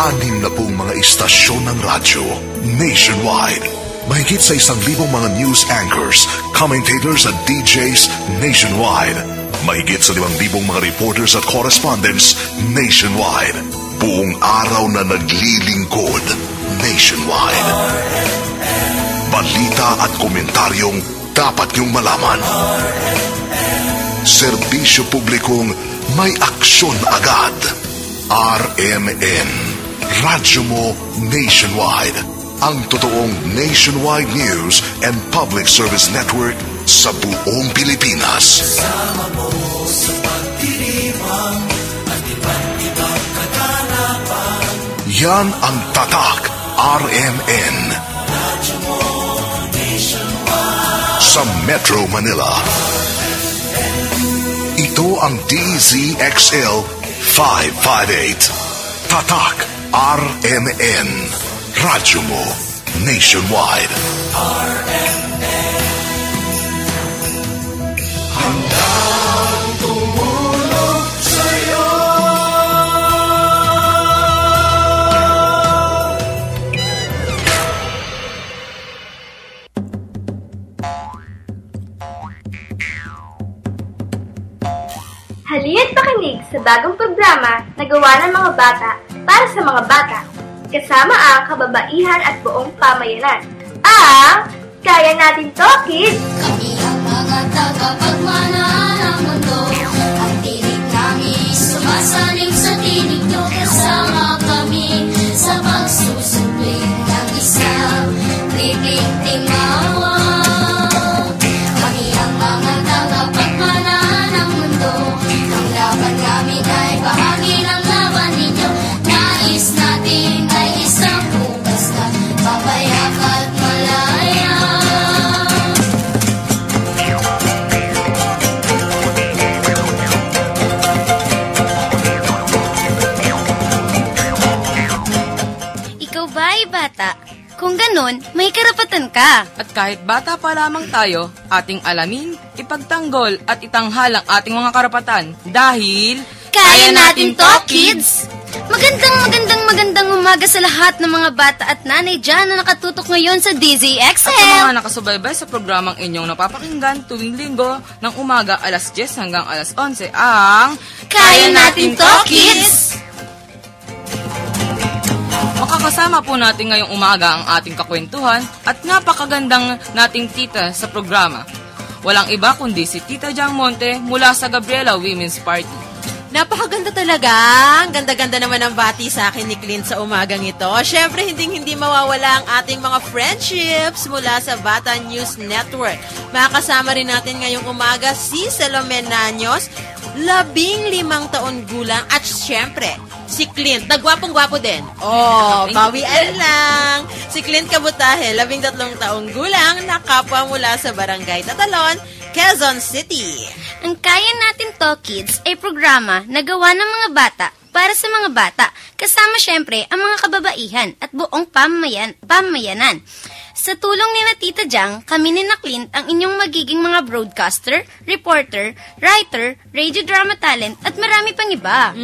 Anim na pong mga istasyon ng radyo nationwide. Mahigit sa 1,000 mga news anchors, commentators at DJs nationwide. Mahigit sa 5,000 mga reporters at correspondents nationwide. Buong araw na naglilingkod nationwide. Balita at komentaryong dapat niyong malaman. Serbisyo publikong may aksyon agad. RMN, radyo mo nationwide. Ang totoong nationwide news and public service network sa buong Pilipinas. Kasama mo sa pagdiriwang at iba't ibang kaganapan. Yan ang Tatak RMN. Radyo mo nationwide. Sa Metro Manila. Ito ang DZXL 558. Tatak RMN. Radyo mo nationwide. RMN. Handang tumulong sa'yo. Halina't pakinig sa bagong programa na gawa ng mga bata para sa mga bata. Kasama ang kababaihan at buong pamayanan. Ang Kaya Natin To, Kids! Kami ang mga tagapagmana ng mundo. Ang tinig namin sumasaling sa tinig nyo. Kasama kami sa pagsusubling ng isang tinig timawa. Kami ang mga tagapagmana ng mundo. Ang laban namin ay bahagi ng laban ninyo. Nais natin ay isang bukas na papayak at malaya. Ikaw ba ay bata? Kung ganon, may karapatan ka. At kahit bata pa lamang tayo, ating alamin, ipagtanggol at itanghal ang ating mga karapatan. Dahil Kaya Natin To, Kids! Magandang umaga sa lahat ng mga bata at nanay dyan na nakatutok ngayon sa at sa DZXL. mga nakasubaybay sa programang inyong napapakinggan tuwing linggo ng umaga alas 10 hanggang alas 11 ang Kaya Natin To, Kids! Makakasama po natin ngayong umaga ang ating kakwentuhan at napakagandang nating tita sa programa. Walang iba kundi si Tita Jang Monte mula sa Gabriela Women's Party. Napakaganda talaga. Ang ganda-ganda naman ang bati sa akin ni Clint sa umagang ito. Siyempre, hindi mawawala ang ating mga friendships mula sa Bata News Network. Makakasama rin natin ngayong umaga si Salome Naños, 15 taon gulang, at siyempre, si Clint, nagwapong-gwapo din. Oh, bawian lang. Si Clint Kabutahe, 13 taong gulang, na kapwa mula sa Barangay Tatalon, Quezon City. Ang Kaya Natin To, Kids ay programa na gawa ng mga bata para sa mga bata, kasama syempre ang mga kababaihan at buong pamayanan. Sa tulong ni Tita Jang, kami ni Clint ang inyong magiging mga broadcaster, reporter, writer, radio drama talent at marami pang iba.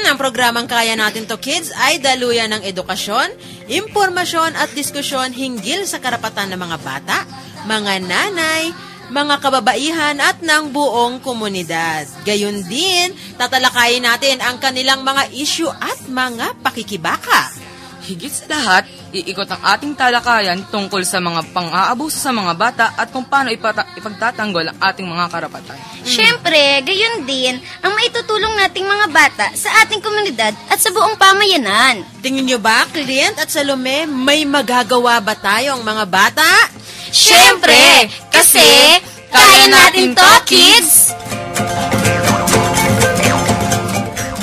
Ang programang Kaya Natin To, Kids ay daluyan ng edukasyon, impormasyon at diskusyon hinggil sa karapatan ng mga bata, mga nanay, mga kababaihan at ng buong komunidad. Gayon din, tatalakayin natin ang kanilang mga issue at mga pakikibaka. Higit sa lahat, iikot ang ating talakayan tungkol sa mga pang-aabuso sa mga bata at kung paano ipagtatanggol ang ating mga karapatan. Syempre, gayon din ang maitutulong nating mga bata sa ating komunidad at sa buong pamayanan. Tingin nyo ba, Clint at Salome, may magagawa ba tayong mga bata? Syempre, kasi Kaya Natin To, Kids!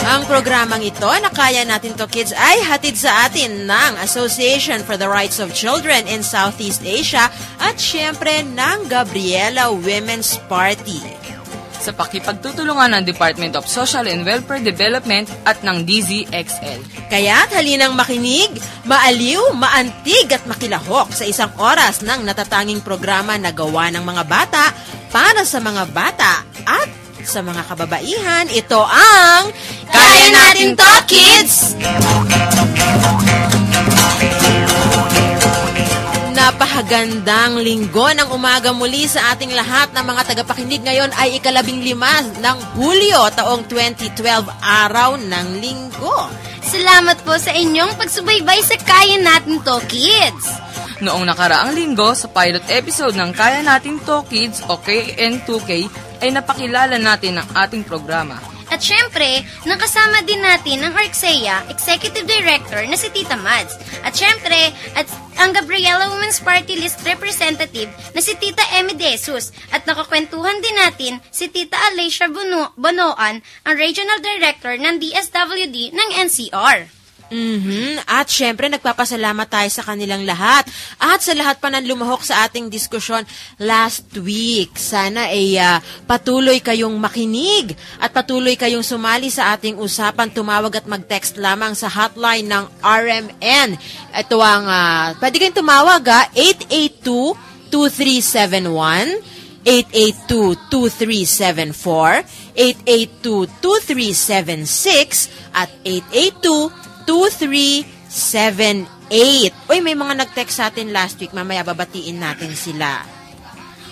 Ang programang ito na Kaya Natin To, Kids ay hatid sa atin ng Association for the Rights of Children in Southeast Asia at syempre ng Gabriela Women's Party. Sa pakipagtutulungan ng Department of Social and Welfare Development at ng DZXL. Kaya't halinang makinig, maaliw, maantig at makilahok sa isang oras ng natatanging programa na gawa ng mga bata para sa mga bata at sa mga kababaihan. Ito ang Kaya Natin To, Kids! Napakagandang linggo ng umaga muli sa ating lahat ng mga tagapakinig. Ngayon ay 15 ng Hulyo, taong 2012, araw ng linggo. Salamat po sa inyong pagsubaybay sa Kaya Natin To, Kids! Noong nakaraang linggo, sa pilot episode ng Kaya Natin To Kids o KN2K, ay napakilala natin ang ating programa. At syempre, nakasama din natin ang ARCSEA Executive Director na si Tita Mads. At syempre, ang Gabriela Women's Party List Representative na si Tita Emmy De Jesus. At nakakwentuhan din natin si Tita Alicia Bonoan, ang Regional Director ng DSWD ng NCR. At syempre, nagpapasalamat tayo sa kanilang lahat. At sa lahat pa ng lumahok sa ating diskusyon last week. Sana ay patuloy kayong makinig at patuloy kayong sumali sa ating usapan. Tumawag at mag-text lamang sa hotline ng RMN. Ito ang, pwede kayong tumawag 882-2371, 882-2374, 882-2376, at 882-2378. Uy, may mga nag-text sa atin last week. Mamaya babatiin natin sila.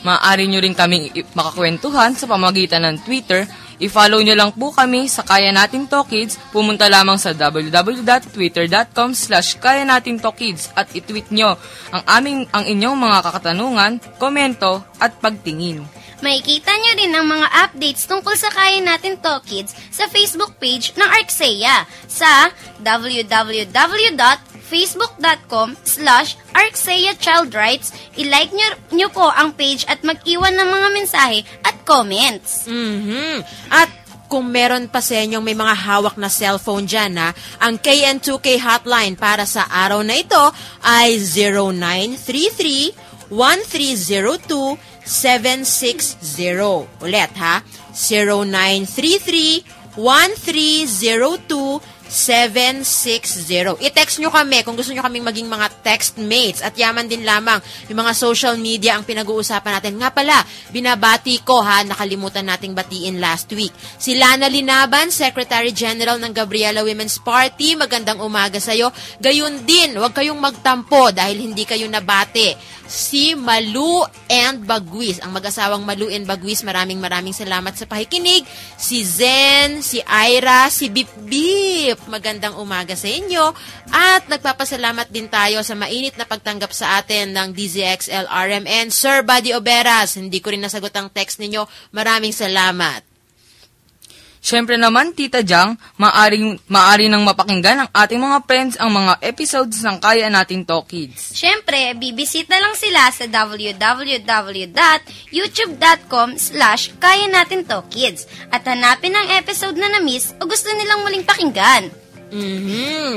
Maaari nyo rin kaming makakwentuhan sa pamagitan ng Twitter. I-follow nyo lang po kami sa Kaya Natin To Kids. Pumunta lamang sa www.twitter.com/Kaya Natin To Kids at i-tweet nyo ang inyong mga katanungan, komento at pagtingin. Makikita nyo rin ang mga updates tungkol sa Kaya Natin To Kids sa Facebook page ng ARCSEA sa www.facebook.com/ARCSEA Child Rights. I-like nyo po ang page at mag-iwan ng mga mensahe at comments. At kung meron pa sa inyong may mga hawak na cellphone dyan, ang KN2K hotline para sa araw na ito ay 0933-1302-760. Ulit ha, 0933-1302-760. I-text nyo kami kung gusto nyo kaming maging mga text mates at yaman din lamang yung mga social media ang pinag-uusapan natin. Nga pala, binabati ko nakalimutan nating batiin last week. Si Lana Linaban, Secretary General ng Gabriela Women's Party, magandang umaga sa'yo. Gayun din, huwag kayong magtampo dahil hindi kayo nabati. Si Malu and Bagwis, ang mag-asawang Malu and Bagwis, maraming salamat sa pakikinig. Si Zen, si Ira, si Bip Bip, magandang umaga sa inyo. At nagpapasalamat din tayo sa mainit na pagtanggap sa atin ng DZXL RMN. Sir Buddy Oberas, hindi ko rin nasagot ang text ninyo. Maraming salamat. Siyempre naman, Tita Jang, maaari nang mapakinggan ng ating mga friends ang mga episodes ng Kaya Natin To Kids. Siyempre, bibisita lang sila sa www.youtube.com/Kaya Natin To Kids at hanapin ang episode na na-miss o gusto nilang muling pakinggan.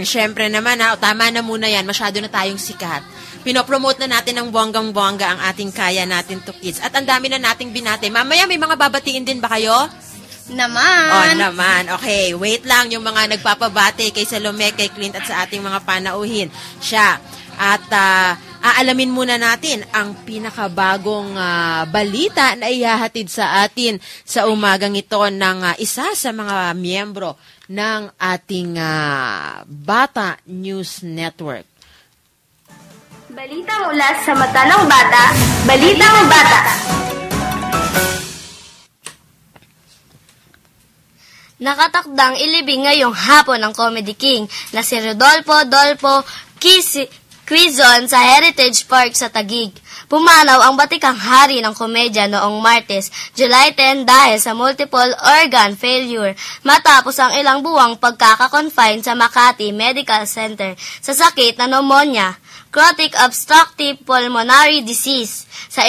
Siyempre naman tama na muna yan, masyado na tayong sikat. Pinopromote na natin ng bonggang-bongga ang ating Kaya Natin To Kids at ang dami na nating binate. Mamaya may mga babatiin din ba kayo? Naman. Okay, wait lang yung mga nagpapabate kay Salome, kay Clint at sa ating mga panauhin. Siya. At aalamin muna natin ang pinakabagong balita na ihahatid sa atin sa umagang ito ng isa sa mga miyembro ng ating Bata News Network. Balita mula sa mata ng bata, Balitang Bata. Nakatakdang ilibing ngayong hapon ng Comedy King na si Rodolfo Dolfo Quizon sa Heritage Park sa Taguig. Pumanaw ang batikang hari ng komedya noong Martes, July 10 dahil sa multiple organ failure matapos ang ilang buwang pagkakakonfine sa Makati Medical Center sa sakit na pneumonia, chronic obstructive pulmonary disease. Sa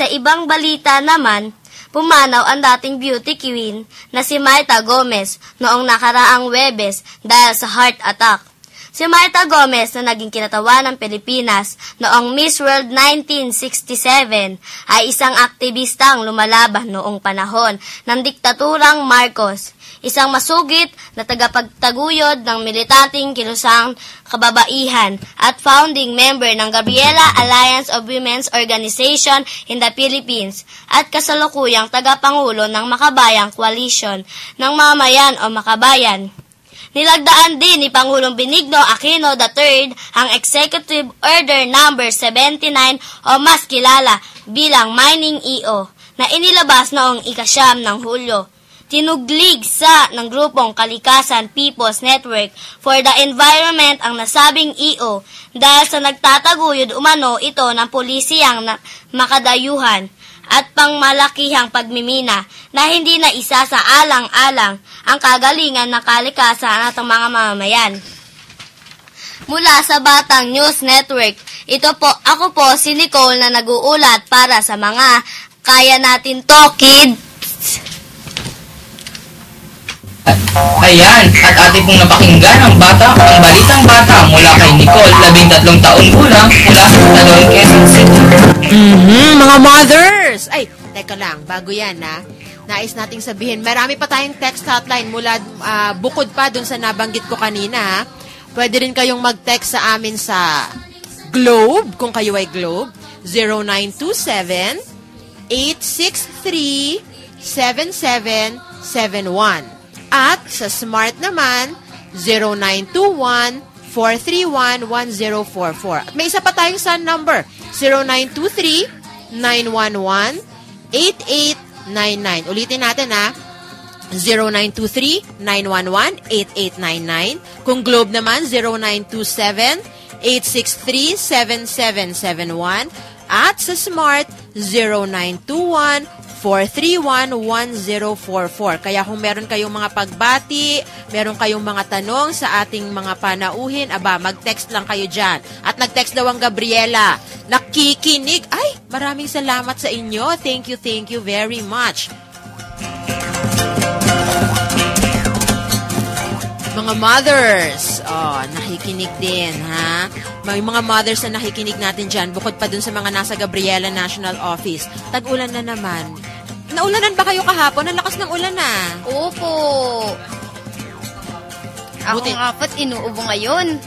ibang balita naman, pumanaw ang dating beauty queen na si Marta Gomez noong nakaraang Webes dahil sa heart attack. Si Marta Gomez na naging kinatawan ng Pilipinas noong Miss World 1967 ay isang aktivistang lumalaban noong panahon ng diktaturang Marcos. Isang masugit na tagapagtaguyod ng militanteng kilusang kababaihan at founding member ng Gabriela Alliance of Women's Organization in the Philippines at kasalukuyang tagapangulo ng Makabayang Coalition ng Mamayan o Makabayan. Nilagdaan din ni Pangulong Benigno Aquino III ang Executive Order No. 79 o mas kilala bilang Mining EO na inilabas noong ika-9 ng Hulyo. Tinuglig ng grupong Kalikasan People's Network for the Environment ang nasabing EO dahil sa nagtataguyod umano ito ng pulisiyang makadayuhan at pangmalakihang pagmimina na hindi na isa sa alang-alang ang kagalingan ng kalikasan at ang mga mamamayan. Mula sa Batang News Network, ako po si Nicole na nag-uulat para sa mga Kaya Natin To Kids. Ayan, at ating pong napakinggan ang balitang bata mula kay Nicole, 13 taong gulang, mula sa Talon, Quezon City. Mga mothers! Ay, teka lang, bago yan nais nating sabihin, marami pa tayong text hotline mula, bukod pa dun sa nabanggit ko kanina. Pwede rin kayong mag-text sa amin sa Globe, kung kayo ay Globe, 0927-863-7771. At sa Smart naman, 0921-431-1044. At may isa pa tayong SUN number, 0923-911-8899. Ulitin natin 0923-911-8899. Kung Globe naman, 0927-863-7771. At sa Smart, 0921-431-1044. Kaya kung meron kayong mga pagbati, meron kayong mga tanong sa ating mga panauhin, mag-text lang kayo dyan. At nag-text daw ang Gabriela, nakikinig. Ay, maraming salamat sa inyo. Thank you very much. Mga mothers, nakikinig din, ha? May mga mothers na nakikinig natin dyan, bukod pa dun sa mga nasa Gabriela National Office. Tag-ulan na naman. Naulanan ba kayo kahapon? Ang lakas ng ulan Opo. Ako nga pa't inuubo ngayon.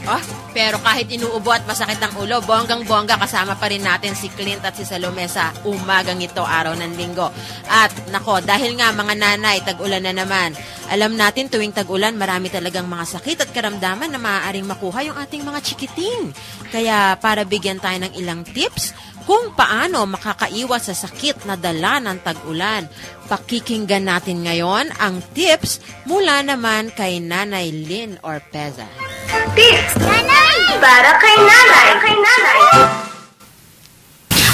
Pero kahit inuubo at masakit ang ulo, bonggang-bongga kasama pa rin natin si Clint at si Salome sa umagang ito, araw ng linggo. At nako, dahil nga mga nanay, tag-ulan na naman. Alam natin tuwing tag-ulan, marami talagang mga sakit at karamdaman na maaaring makuha yung ating mga chikiting. Kaya para bigyan tayo ng ilang tips kung paano makakaiwas sa sakit na dala ng tag-ulan, pakikinggan natin ngayon ang tips mula naman kay Nanay Lynn Orpeza. Tips! Nanay! Para kay nanay!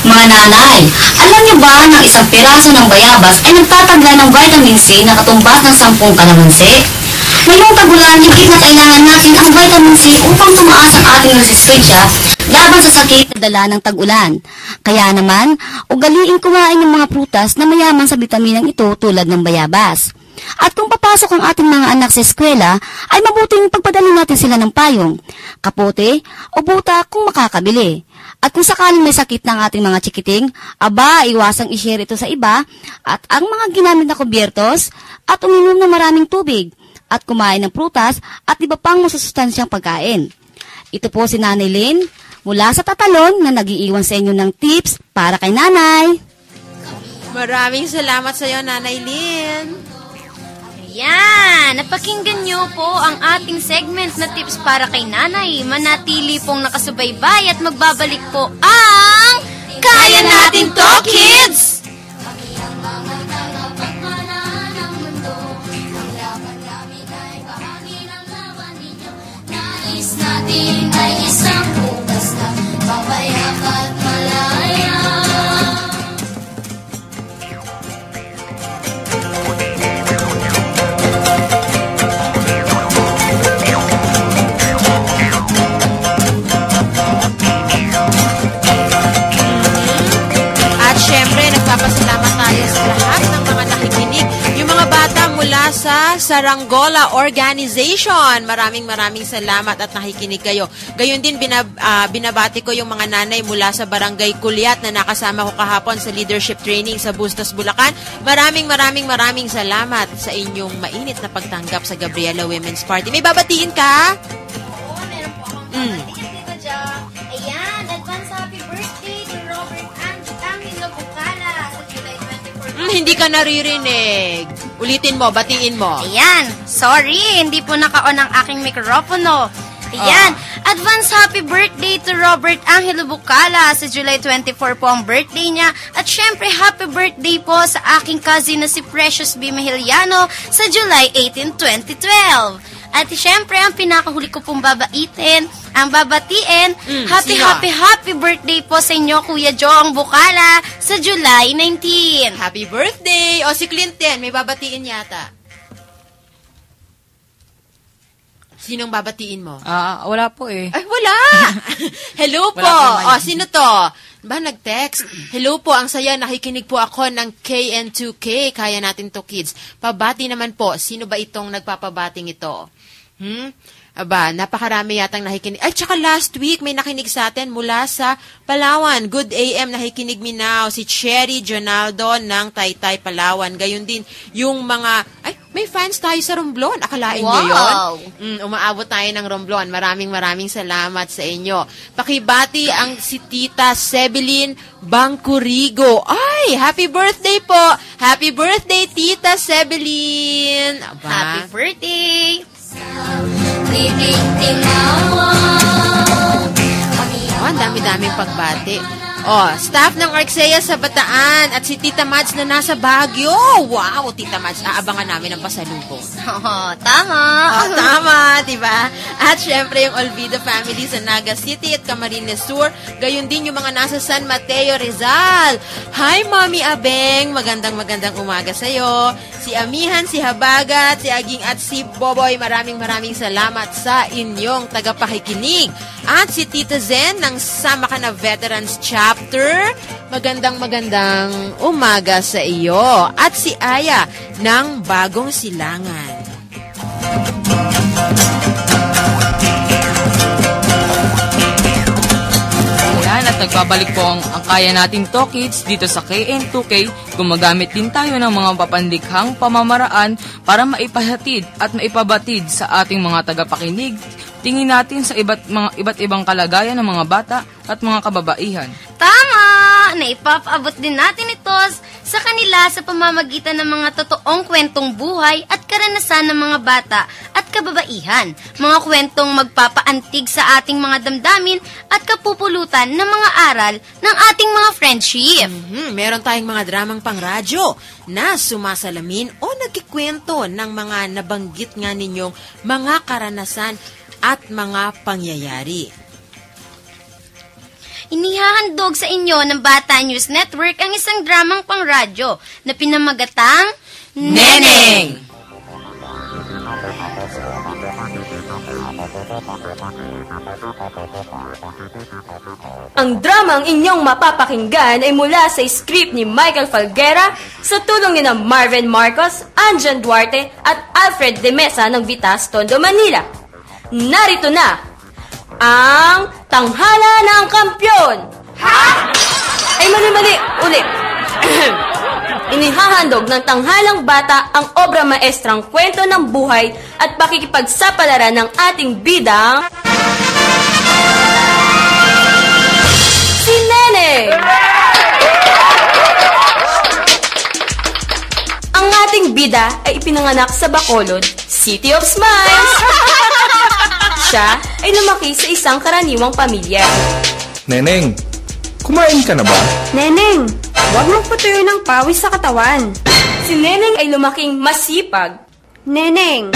Mga nanay, alam niyo ba na isang piraso ng bayabas ay nagtatagla ng vitamin C na katumbas ng 10 kalamansi? Ngayong tagulan, higit na kailangan natin ang vitamin C upang tumaas ang ating resistensya laban sa sakit na dala ng tag-ulan. Kaya naman, ugaliin kumain ng mga prutas na mayaman sa bitaminang ito tulad ng bayabas. At kung papasok ang ating mga anak sa eskwela, ay mabuting pagpadali natin sila ng payong, kapote o buta kung makakabili. At kung sakaling may sakit ng ating mga chikiting, iwasang i-share ito sa iba at ang mga ginamit na kubyertos at uminom ng maraming tubig at kumain ng prutas at iba pang masusustansyang pagkain. Ito po si Nanay Lynn mula sa Tatalon na nag-iiwan sa inyo ng tips para kay nanay. Maraming salamat sa iyo, Nanay Lynn. Ayan, napakinggan nyo po ang ating segment na tips para kay nanay. Manatili pong nakasubaybay at magbabalik po ang Kaya Natin To, Kids! Nais natin ay isang bukas na papayak at malaya. At syempre, nagpapasalamat tayo sa lahat ng mga nakikinig. Yung mga bata mula sa Saranggola Organization. Maraming salamat at nakikinig kayo. Gayon din, binabati ko yung mga nanay mula sa Barangay Kulyat na nakasama ko kahapon sa leadership training sa Bustos, Bulacan. Maraming salamat sa inyong mainit na pagtanggap sa Gabriela Women's Party. May babatiin ka? Oo, meron po akong babatiin dito dyan. Ayan, advance happy birthday to Robert Angelo Bucala sa July 24. Hindi ka naririnig. Ulitin mo, batiin mo. Ayan, sorry, hindi po naka-on ang aking mikropono. Ayan, advance happy birthday to Robert Angelo Bucala. Sa July 24 po ang birthday niya. At syempre, happy birthday po sa aking cousin na si Precious B. Mahiliano sa July 18, 2012. At syempre, ang pinakahuli ko pong babatiin, happy birthday po sa inyo, Kuya Jong Bucala, sa July 19. Happy birthday! O si Clinton, may babatiin yata. Sinong babatiin mo? Wala po eh. Ay, wala! Hello po! Wala po, Sino to? Ba, nag-text? Hello po, ang saya, nakikinig po ako ng KN2K. Kaya natin to, kids. Pabati naman po. Sino ba itong nagpapabating ito? Aba, napakarami yatang nakikinig. Ay, tsaka last week, may nakinig sa atin mula sa Palawan. Good AM, nakikinig minaw. Si Cherry Jonaldo ng Taytay, Palawan. Gayon din, yung mga... Ay, may fans tayo sa Romblon. Akalain nyo yun? Umaabot tayo ng Romblon. Maraming salamat sa inyo. Pakibati ang si Tita Sebelin Bangcurigo. Ay, happy birthday po! Happy birthday, Tita Sebelin! Aba. Happy birthday! Ang dami-daming pagbati. Staff ng Arxea sa Bataan at si Tita Mads na nasa Baguio. Wow, Tita Mads, aabangan namin ang pasalubong. Tama. Tama, diba? At syempre yung Olvido family sa Naga City at Camarines Sur. Gayon din yung mga nasa San Mateo, Rizal. Hi, Mommy Abeng. Magandang umaga sa'yo. Si Amihan, si Habagat, si Aging at si Boboy. Maraming salamat sa inyong tagapakikinig. At si Tita Zen ng Sama Ka Na Veterans Chapter. Magandang umaga sa iyo. At si Aya ng Bagong Silangan. Ayan, at nagbabalik po ang kaya nating Kids dito sa KN2K. Gumagamit din tayo ng mga papandikhang pamamaraan para maipahatid at maipabatid sa ating mga tagapakinig. Tingin natin sa iba't ibang kalagayan ng mga bata at mga kababaihan. Tama! Naipapaabot din natin ito sa kanila sa pamamagitan ng mga totoong kwentong buhay at karanasan ng mga bata at kababaihan. Mga kwentong magpapaantig sa ating mga damdamin at kapupulutan ng mga aral ng ating mga friendship. Meron tayong mga dramang pangradyo na sumasalamin o nagkikwento ng mga nabanggit nga ninyong mga karanasan at mga pangyayari. Inihahandog sa inyo ng Bata News Network ang isang dramang pangradyo na pinamagatang Neneng! Ang dramang inyong mapapakinggan ay mula sa script ni Michael Falguera sa tulong ni Marvin Marcos, Anjan Duarte at Alfred de Mesa ng Vitas, Tondo, Manila. Narito na ang Tanghala ng Kampyon! Ha? Ay, mali, ulit. Inihahandog ng Tanghalang Bata ang obra maestrang kwento ng buhay at pakikipagsapalaran ng ating bidang si Nene! Ang ating bida ay ipinanganak sa Bacolod, City of Smiles. Siya ay lumaki sa isang karaniwang pamilya. Neneng, kumain ka na ba? Neneng, huwag mong putuyuin ng pawis sa katawan. Si Neneng ay lumaking masipag. Neneng,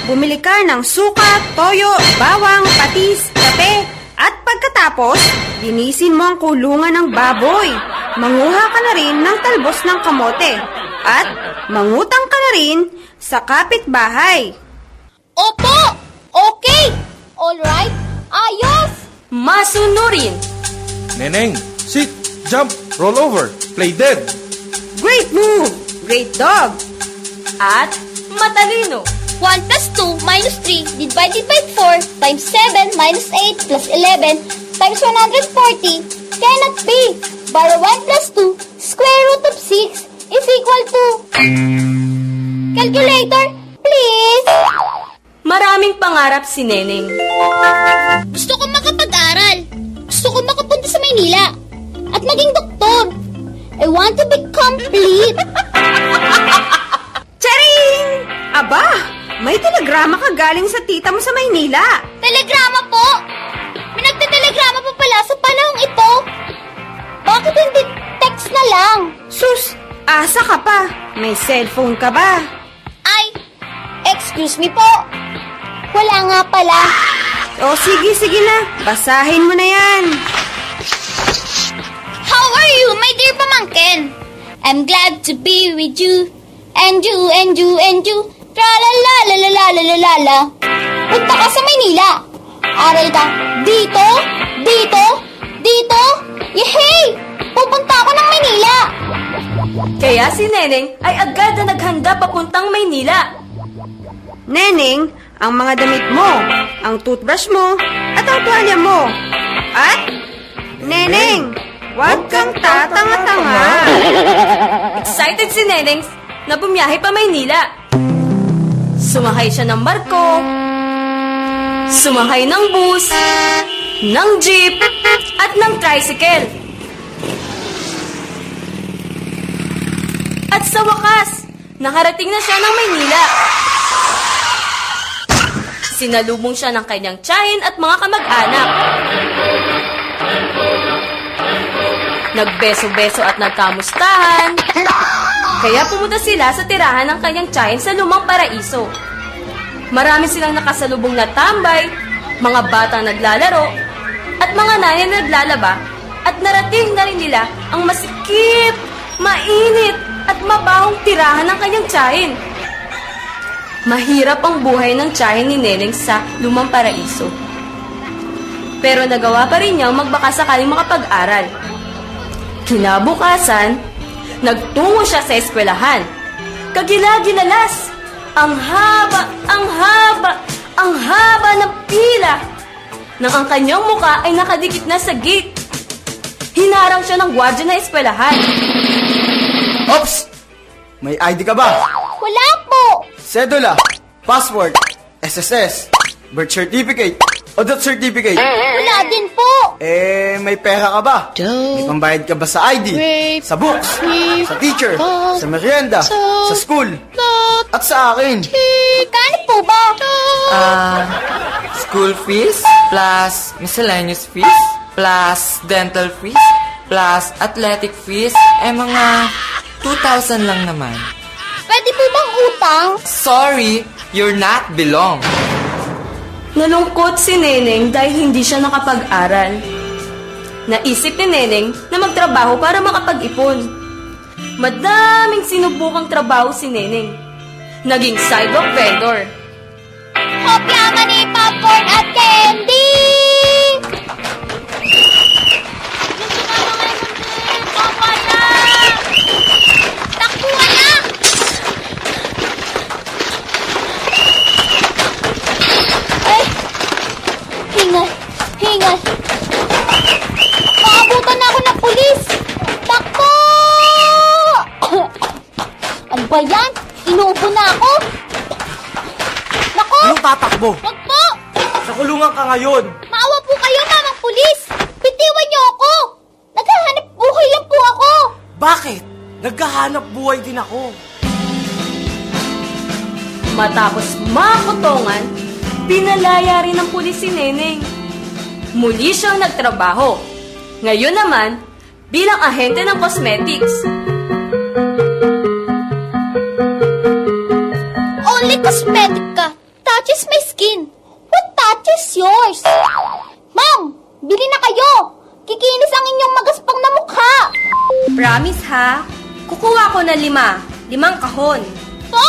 bumili ka ng suka, toyo, bawang, patis, kape, at pagkatapos, linisin mo ang kulungan ng baboy. Manguha ka na rin ng talbos ng kamote. At mangutang ka na rin sa kapitbahay. Opo! Okay! Alright, ayos! Masunurin! Neneng, sit, jump, roll over, play dead. Great move! Great dog! At matalino! 1 plus 2 minus 3 divided by 4 times 7 minus 8 plus 11 times 140 cannot be. But 1 plus 2 square root of 6 is equal to... Calculator, please! Maraming pangarap si Neneng. Gusto ko makapag-aral. Gusto ko makapunta sa Maynila. At maging doktor. I want to be complete. Cherry! May telegrama ka galing sa tita mo sa Maynila. Telegrama po? May nagtetelegrama pa pala sa panahong ito. Bakit hindi text na lang? Sus, asa ka pa? May cellphone ka ba? Ay, excuse me po. Wala nga pala. O sige na. Basahin mo na yan. How are you, my dear pamangkin? I'm glad to be with you. And you. Tra-la-la-la-la-la-la-la-la-la. Punta ka sa Maynila. Aral ka dito. Yehey! Pupunta ako ng Maynila. Kaya si Neneng ay agad na naghanda papuntang Maynila. Neneng, ang mga damit mo, ang toothbrush mo, at ang tuwalya mo. At, Neneng, huwag kang tatanga-tanga. Excited si Neneng na bumiyahe pa Maynila. Sumakay siya ng barko, sumakay ng bus, ng jeep, at ng tricycle. At sa wakas, nakarating na siya ng Maynila. Sinalubong siya ng kanyang tiyahin at mga kamag-anak. Nagbeso-beso at nagkamustahan. Kaya pumunta sila sa tirahan ng kanyang tiyahin sa Lumang Paraiso. Marami silang nakasalubong na tambay, mga batang naglalaro, at mga nanay na naglalaba, at narating na rin nila ang masikip, mainit, at mabahong tirahan ng kanyang tiyahin. Mahirap ang buhay ng tiyahin ni Neneng sa Lumang Paraiso. Pero nagawa pa rin niyang magbakasakaling makapag-aral. Kinabukasan, nagtungo siya sa eskwelahan. Kagila-gilalas, ang haba ng pila, nang ang kanyang muka ay nakadikit na sa gate. Hinarang siya ng gwardiya na eskwelahan. Ops! May ID ka ba? Wala po. Cedula, passport, SSS, birth certificate, o death certificate. Wala din po. May pera ka ba? May pambayad ka ba sa ID? Sa books? Sa teacher? Sa merienda? Sa school? At sa akin? Kano po ba? School fees, plus miscellaneous fees, plus dental fees, plus athletic fees, mga 2,000 lang naman. Pwede po bang utang? Sorry, you're not belong. Nalungkot si Neneng dahil hindi siya nakapag-aral. Naisip ni Neneng na magtrabaho para makapag-ipon. Madaming sinubukang trabaho si Neneng. Naging sidewalk vendor. Kopya mani, popcorn at candy! Takbuhan na! Hingal. Maabutan na ako ng pulis. Takbo! Ano ba yan? Inuubo na ako. Nako! Anong tatakbo? Wag po! Sa kulungan ka ngayon. Maawa po kayo, mamang pulis. Bitiwan niyo ako. Naghahanap buhay lang po ako. Bakit? Naghahanap buhay din ako. Matapos makutongan, pinalaya rin ng pulis si Neneng. Muli siyang nagtrabaho. Ngayon naman, bilang ahente ng cosmetics. Only cosmetic ka. Touches my skin. What touches yours? Ma'am, bili na kayo. Kikinis ang inyong magaspang na mukha. Promise ha? Kukuha ko ng 5 kahon. Po,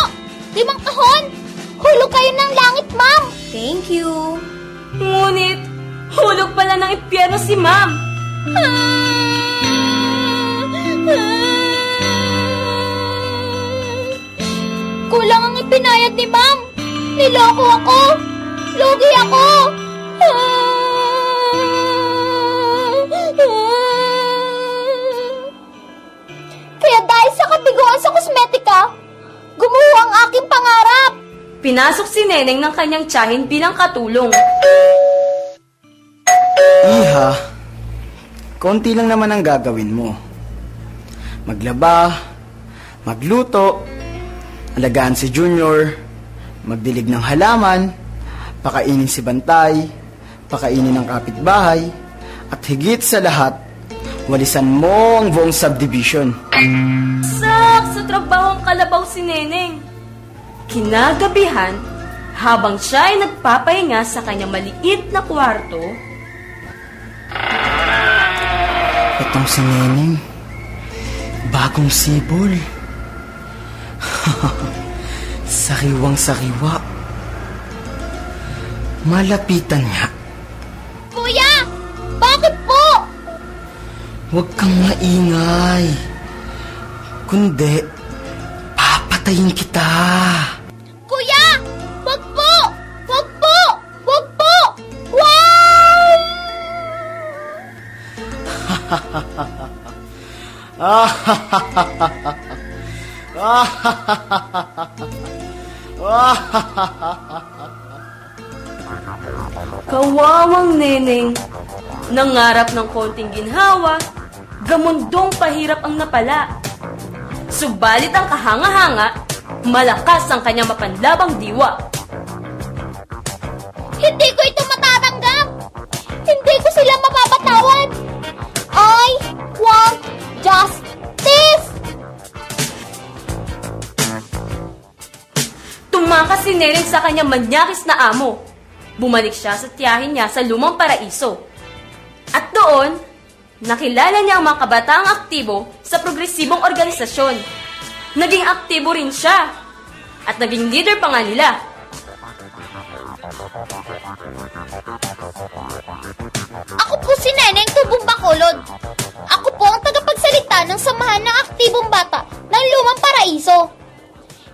5 kahon. Hulog kayo ng langit, ma'am. Thank you. Ngunit, hulog pala ng impyerno si ma'am. Kulang ang ipinayad ni ma'am. Niloko ako. Lugi ako. Kaya dahil sa kabiguan sa kosmetika, gumuho ang aking pangarap. Pinasok si Neneng ng kanyang tiyahin bilang katulong. Iha, konti lang naman ang gagawin mo. Maglaba, magluto, alagaan si Junior, magdilig ng halaman, pakainin si Bantay, pakainin ng kapitbahay, at higit sa lahat, walisan mo ang buong subdivision. Sa trabahong kalabaw si Neneng. Kinagabihan, habang siya ay nagpapahinga sa kanyang maliit na kwarto, Itong si Neneng, bagong sibol. Sariwang-sariwa. Malapitan niya. Kuya! Bakit po? Huwag kang maingay. Kundi, papatayin kita. Kuya! Wag po! Wag po! Wag po! Wag! kawawang Neneng, nangarap ng konting ginhawa, gamundong pahirap ang napala. Subalit ang kahanga-hanga, malakas ang kanyang mapanlabang diwa. Hindi ko ito matatanggap! Hindi ko sila mapapatawad! I want justice! Tumakas si Neneng sa kanyang manyakis na amo. Bumalik siya sa tiyahin niya sa lumang paraiso. At doon, nakilala niya ang mga kabataang aktibo sa progresibong organisasyon. Naging aktibo rin siya. At naging leader pa nga nila. Ako po si Neneng Tubong Bacolod. Ako po ang tagapagsalita ng Samahan ng Aktibong Bata ng Lumang Paraiso.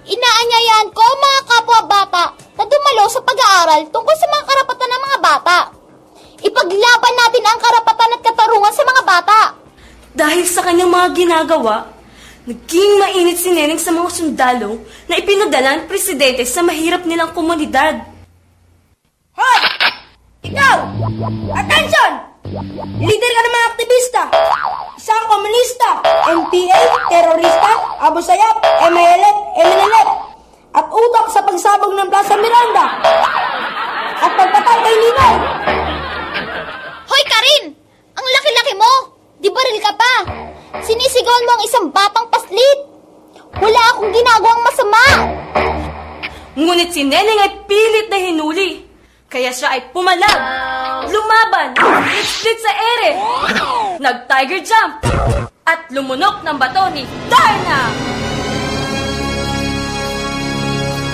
Inaanyayahan ko ang mga kapwa bata na dumalo sa pag-aaral tungkol sa mga karapatan ng mga bata. Ipaglaban natin ang karapatan at katarungan sa mga bata. Dahil sa kanyang mga ginagawa, naging mainit si Neneng sa mga sundalo na ipinadala ng presidente sa mahirap nilang komunidad. Hoy! Ikaw! Attention! Leader ka ng mga aktivista! Isang komunista, NPA, terorista, Abu Sayyaf, MNLF, at utak sa pagsabog ng Plaza Miranda at pagpatay kay Ninoy! Hoy, Karin! Ang laki-laki mo! Di baril ka pa! Sinisigawan mo ang isang batang paslit! Wala akong ginagawang masama! Ngunit si Neneng ay pilit na hinuli. Kaya siya ay pumalag, lumaban, split sa ere, nag-tiger jump, at lumunok ng bato ni Darna!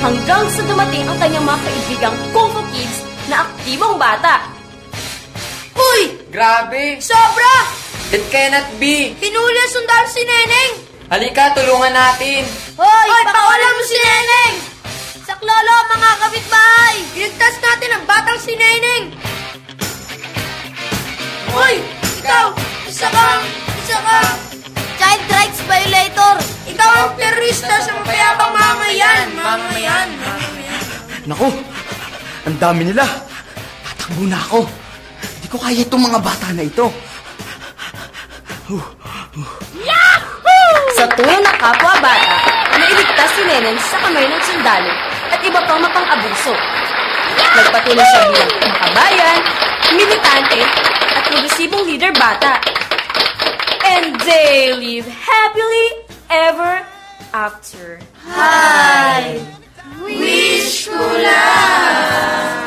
Hanggang sa dumating ang kanyang mga kaibigang Kung Fu Kids na aktibong bata. Uy! Grabe! Sobra! It cannot be! Hinuli ang sundalo si Neneng! Halika, tulungan natin! Hoy! Pakawalan mo si Neneng! Saklolo, mga kapitbahay! Iligtas natin ang batang si Neneng! Hoy! Ikaw! Isa ka! Child rights violator! Ikaw ang terorista sa mapayapang mamayan! Naku, ang dami nila. Tatakbo na ako. Hindi ko kaya itong mga bata na ito. Yahoo! Sa tulong ng kapwa bata, nailigtas si Neneng sa kamay ng sundalo at iba pang mapang-abuso. Nagpatuloy siya bilang makabayan, militante, at progresibong leader bata. And they live happily ever after. Hi! Wish ko lang!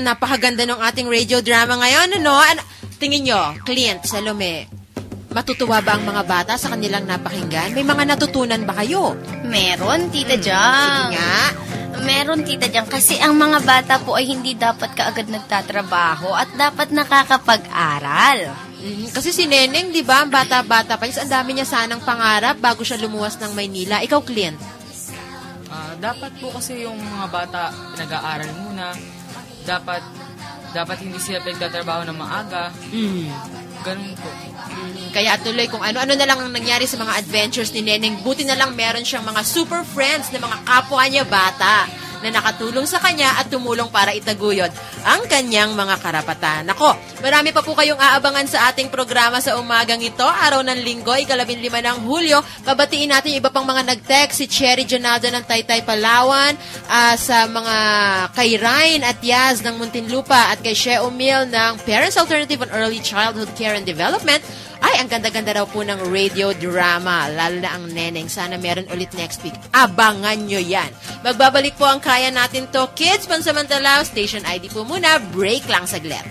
Napakaganda ng ating radio drama ngayon, ano? Tingin nyo, Clint, Salome, matutuwa ba ang mga bata sa kanilang napakinggan? May mga natutunan ba kayo? Meron, Tita Jang. Sige nga. Meron, Tita Jang, kasi ang mga bata po ay hindi dapat kaagad nagtatrabaho at dapat nakakapag-aral. Kasi si Neneng, di ba, ang bata-bata pa, ang dami niya sanang pangarap bago siya lumuwas ng Maynila. Ikaw, Clint? Dapat po kasi yung mga bata pinag-aaral muna. Dapat hindi sila pinagtatrabaho ng maaga. Ganun po. Kaya tuloy kung ano-ano na lang ang nangyari sa mga adventures ni Neneng, buti na lang meron siyang mga super friends na mga kapwa niya bata na nakatulong sa kanya at tumulong para itaguyod ang kanyang mga karapatan. Nako, marami pa po kayong aabangan sa ating programa sa umagang ito, araw ng Linggo, 15 ng Hulyo. Babatiin natin yung iba pang mga nag-text, si Cherry Jonaldo ng Taytay, Palawan, sa mga kay Ryan at Yaz ng Muntinlupa at kay Shea O'Meal ng Parents Alternative on Early Childhood Care and Development. Ay, ang ganda-ganda raw po ng radio drama, lalo na ang Neneng. Sana meron ulit next week. Abangan nyo yan. Magbabalik po ang Kaya Natin To Kids. Pansamantala, station ID po muna. Break lang saglit.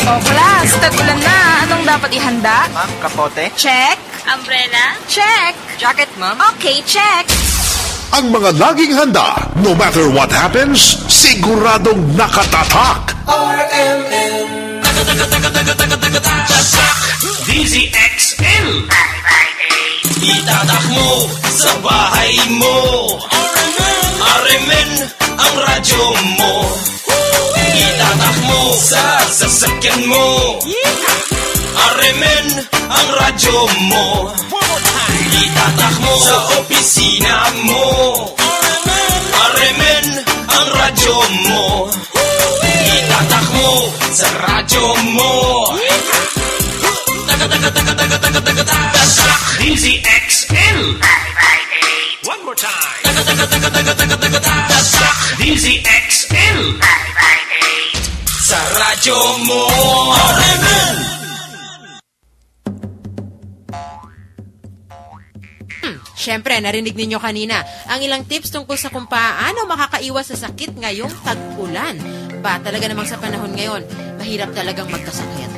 O class, tag-ulan na. Anong dapat ihanda? Ma'am, kapote? Check. Umbrella? Check. Jacket, ma'am. Okay, check. Ang mga laging handa, no matter what happens, siguradong nakatatak. RMN DZXL Itatak mo sa bahay mo RMN ang radyo mo Itatak mo sa sasakyan mo RMN ang radyo mo Itatak mo sa opisina mo RMN ang radyo mo Itatak mo sa radyo mo DZXL One more time DZXL sa radyo mo RMN Siyempre, narinig ninyo kanina ang ilang tips tungkol sa kung paano makakaiwas sa sakit ngayong tag-ulan. Ba, talaga namang sa panahon ngayon, mahirap talagang magkasakit.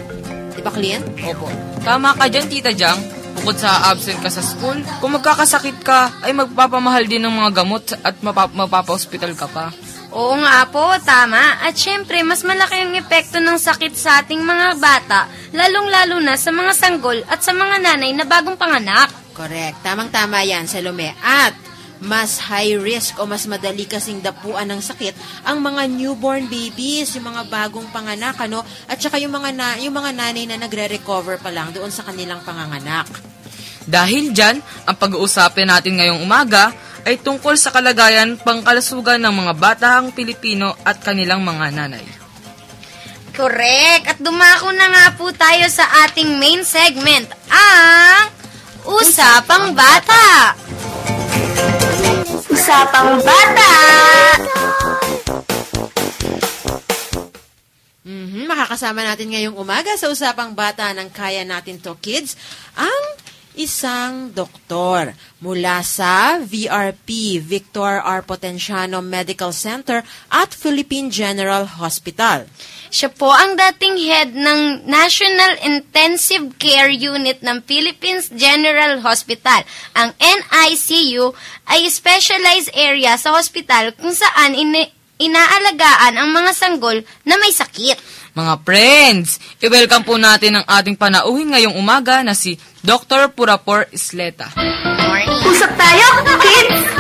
Di ba, Clint? Opo. Tama ka dyan, Tita Jang. Bukod sa absent ka sa school, kung magkakasakit ka, ay magpapamahal din ng mga gamot at mapapa-hospital ka pa. Oo nga po, tama. At syempre, mas malaki ang epekto ng sakit sa ating mga bata, lalong-lalo na sa mga sanggol at sa mga nanay na bagong panganak. Correct. Tamang-tama yan, Salome. At mas high risk o mas madali kasing dapuan ng sakit ang mga newborn babies, yung mga bagong panganak, ano? At saka yung mga nanay na nagre-recover pa lang doon sa kanilang panganganak. Dahil dyan, ang pag-uusapin natin ngayong umaga ay tungkol sa kalagayan pangkalusugan ng mga batang Pilipino at kanilang mga nanay. Correct. At dumako na nga po tayo sa ating main segment, ang Usapang Bata! Usapang Bata! Makakasama natin ngayong umaga sa Usapang Bata ng Kaya Natin To Kids ang isang doktor mula sa VRP, Victor R. Potenciano Medical Center at Philippine General Hospital. Siya po ang dating head ng National Intensive Care Unit ng Philippines General Hospital. Ang NICU ay specialized area sa hospital kung saan inaalagaan ang mga sanggol na may sakit. Mga friends, i-welcome po natin ang ating panauhin ngayong umaga na si Dr. Purapor Isleta. Usap tayo, kids!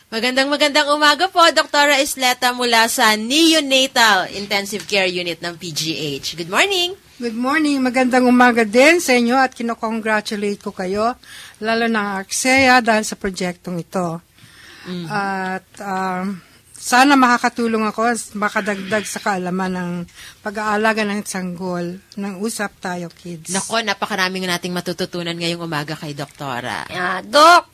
Magandang umaga po, Dr. Isleta mula sa Neonatal Intensive Care Unit ng PGH. Good morning! Good morning. Magandang umaga din sa inyo at kinocongratulate ko kayo, lalo na ang AXEA dahil sa proyektong ito. At sana makakatulong ako, makadagdag sa kaalaman ng pag-aalaga ng sanggol ng Usap Tayo Kids. Nako, napakaraming nating matututunan ngayong umaga kay Doktora. Doc,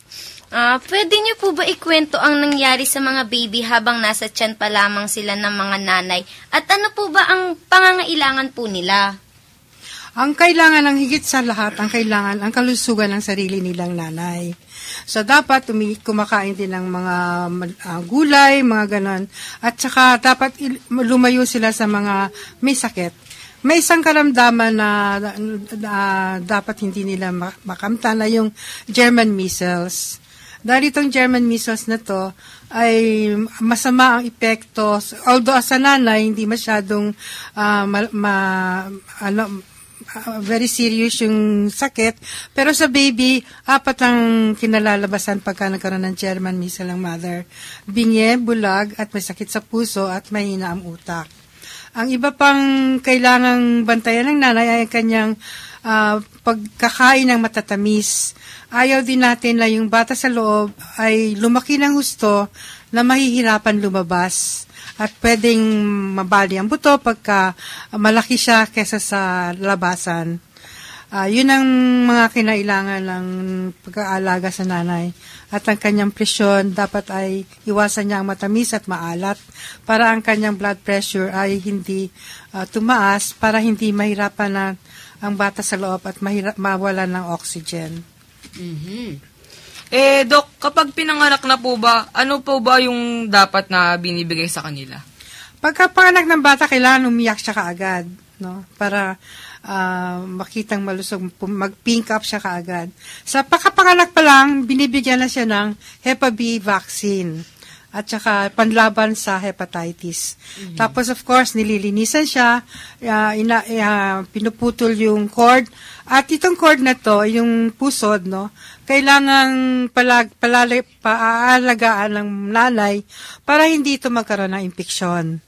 pwede niyo po ba ikwento ang nangyari sa mga baby habang nasa tiyan pa lamang sila ng mga nanay? At ano po ba ang pangangailangan po nila? Ang kailangan ng higit sa lahat, ang kalusugan ng sarili nilang nanay. So, dapat kumakain din ng mga gulay, mga ganon. At saka, dapat lumayo sila sa mga may sakit. May isang karamdaman na dapat hindi nila makamtan na yung German measles. Dahil itong German measles na to ay masama ang epekto. Although sa nanay, hindi masyadong very serious yung sakit. Pero sa baby, 4 ang kinalalabasan pagka nagkaroon ng German measles ng mother. Binye, bulag, at may sakit sa puso at mahina ang utak. Ang iba pang kailangang bantayan ng nanay ay kanyang pagkakain ng matatamis. Ayaw din natin na yung bata sa loob ay lumaki ng gusto na mahihirapan lumabas at pwedeng mabali ang buto pagka malaki siya kesa sa labasan. Yun ang mga kinailangan ng pag-aalaga sa nanay. At ang kanyang presyon dapat ay iwasan niya ang matamis at maalat para ang kanyang blood pressure ay hindi tumaas para hindi mahirapan na ang bata sa loob at mawalan ng oxygen. Dok, kapag pinanganak na po ba, ano po ba yung dapat na binibigay sa kanila? Pagkapanganak ng bata, kailangan umiyak siya kaagad, no? Para makitang malusog, mag-pink up siya kaagad. Sa pagkapanganak pa lang, binibigyan na siya ng Hep B vaccine at saka panlaban sa hepatitis. Tapos of course, nililinisan siya, pinuputol yung cord. At itong cord na to, yung pusod, no, kailangang paalagaan ng nanay para hindi ito magkaroon ng impeksyon.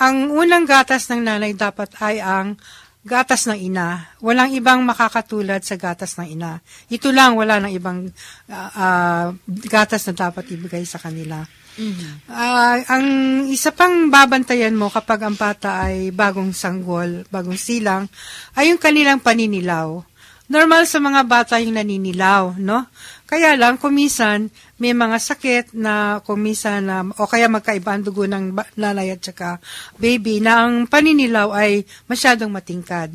Ang unang gatas ng nanay dapat ay ang gatas ng ina. Walang ibang makakatulad sa gatas ng ina. Ito lang, wala nang ibang gatas na dapat ibigay sa kanila. Ang isa pang babantayan mo kapag ang bata ay bagong sanggol, bagong silang, ay yung kanilang paninilaw. Normal sa mga bata yung naninilaw, no? Kaya lang, kumisan, may mga sakit na kumisan o kaya magkaiba ang dugo ng nanay at saka baby na ang paninilaw ay masyadong matingkad.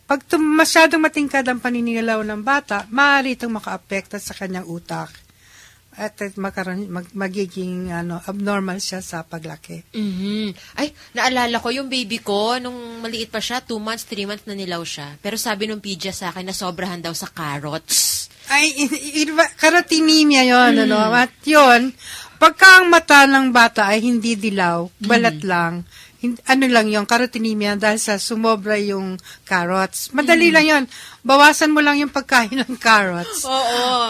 Pag masyadong matingkad ang paninilaw ng bata, maaari itong makaapekto sa kanyang utak. At magiging abnormal siya sa paglaki. Ay, naalala ko yung baby ko, nung maliit pa siya, 2 months, 3 months na nilaw siya. Pero sabi nung pedia sa akin, nasobrahan daw sa carrots. Ay, carotinemia yun, At yun, pagka ang mata ng bata ay hindi dilaw, balat lang, lang yung carotinemia dahil sa sumobra yung carrots. Madali lang yun. Bawasan mo lang yung pagkain ng carrots. Oo.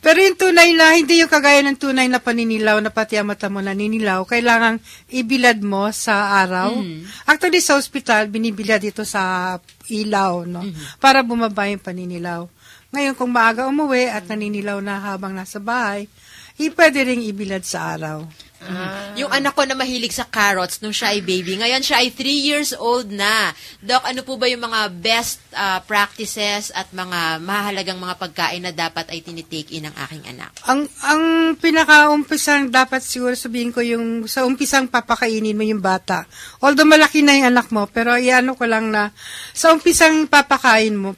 Pero yung tunay na, hindi yung kagaya ng tunay na paninilaw na pati ang mata mo naninilaw, kailangang ibilad mo sa araw. Actually, sa hospital, binibilad ito sa ilaw, no? Para bumaba yung paninilaw. Ngayon, kung maaga umuwi at naninilaw na habang nasa bahay, pwede ring ibilad sa araw. Yung anak ko na mahilig sa carrots nung siya ay baby. Ngayon siya ay 3 years old na. Doc, ano po ba yung mga best practices at mga mahalagang mga pagkain na dapat ay tinitake in ng aking anak? Ang pinaka-umpisang dapat siguro sabihin ko yung sa umpisang papakainin mo yung bata. Although malaki na yung anak mo, pero iano ko lang na sa umpisang papakainin mo,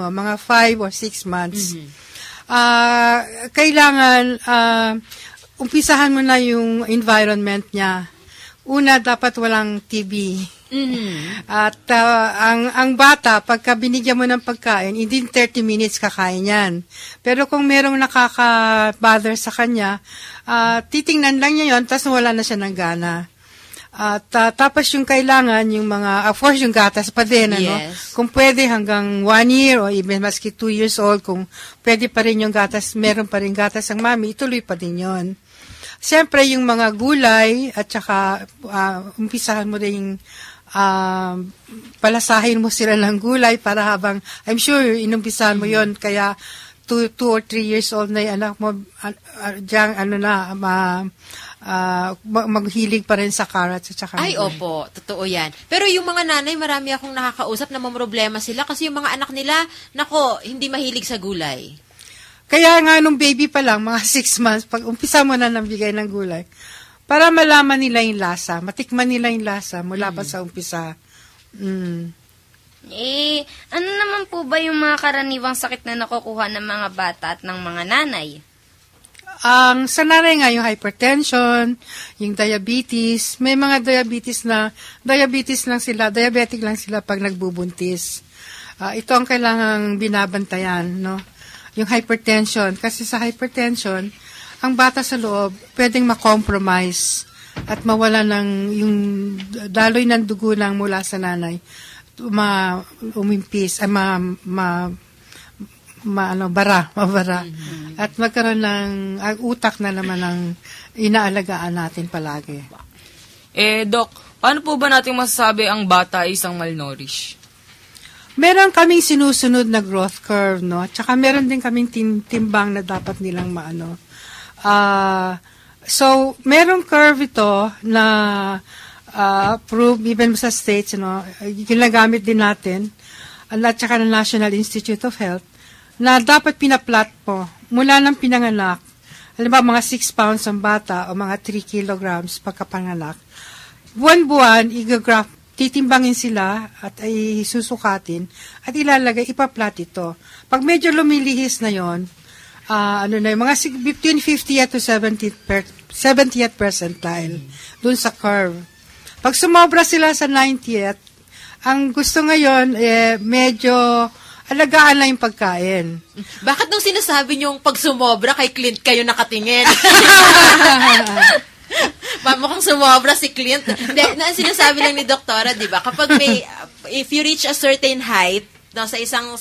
mga 5 or 6 months. Kailangan umpisahan mo na yung environment niya. Una, dapat walang TV. At ang bata, pagka binigyan mo ng pagkain, hindi 30 minutes kakain yan. Pero kung merong nakaka-bother sa kanya, titingnan lang niya yon, tapos wala na siya ng gana. At tapos yung kailangan, yung mga, of course, yung gatas pa din, Yes. Kung pwede hanggang 1 year or even maski 2 years old, kung pwede pa rin yung gatas, meron pa rin gatas ang mami, ituloy pa din yon. Siyempre, yung mga gulay, at saka umpisahan mo rin palasahin mo sila ng gulay para habang, I'm sure, inumpisahan mo yon, kaya 2 or 3 years old na yung anak mo, maghilig pa rin sa carrots at saka. Ay, opo. Totoo yan. Pero yung mga nanay, marami akong nakakausap na mamroblema sila kasi yung mga anak nila, hindi mahilig sa gulay. Kaya nga nung baby pa lang, mga 6 months, pag umpisa mo na ng bigay ng gulay, para malaman nila yung lasa, matikman nila yung lasa mula pa sa umpisa. Ano naman po ba yung mga karaniwang sakit na nakukuha ng mga bata at ng mga nanay? Sa nanay nga, yung hypertension, yung diabetes, may mga diabetic lang sila pag nagbubuntis. Ito ang kailangang binabantayan, no? Yung hypertension. Kasi sa hypertension, ang bata sa loob, pwedeng makompromise at mawala ng yung daloy ng dugo lang mula sa nanay. Umimpis, mabara. At magkaroon ng utak na naman ang inaalagaan natin palagi. Doc, Paano po ba natin masasabi ang bata ay isang malnourished? Meron kaming sinusunod na growth curve, no? Tsaka meron din kaming timbang na dapat nilang maano. So, merong curve ito na approved even sa states, ginagamit din natin, at saka ng National Institute of Health, na dapat pinaplot mo mula ng pinanganak. Alam ba, mga 6 pounds ang bata o mga 3 kilograms pagkapanganak. Buwan-buwan, titimbangin sila at ay susukatin at ilalagay, ipaplot ito. Pag medyo lumilihis na yon, mga between 50th to 70th percentile dun sa curve. Pag sumobra sila sa 90th, ang gusto ngayon, medyo alagaan na yung pagkain. Bakit nung sinasabi niyong pag sumobra kay Clint kayo nakatingin? Mukhang sumobra si Clint. Ang sinasabi lang ni Doktora, di ba? Kapag if you reach a certain height, sa isang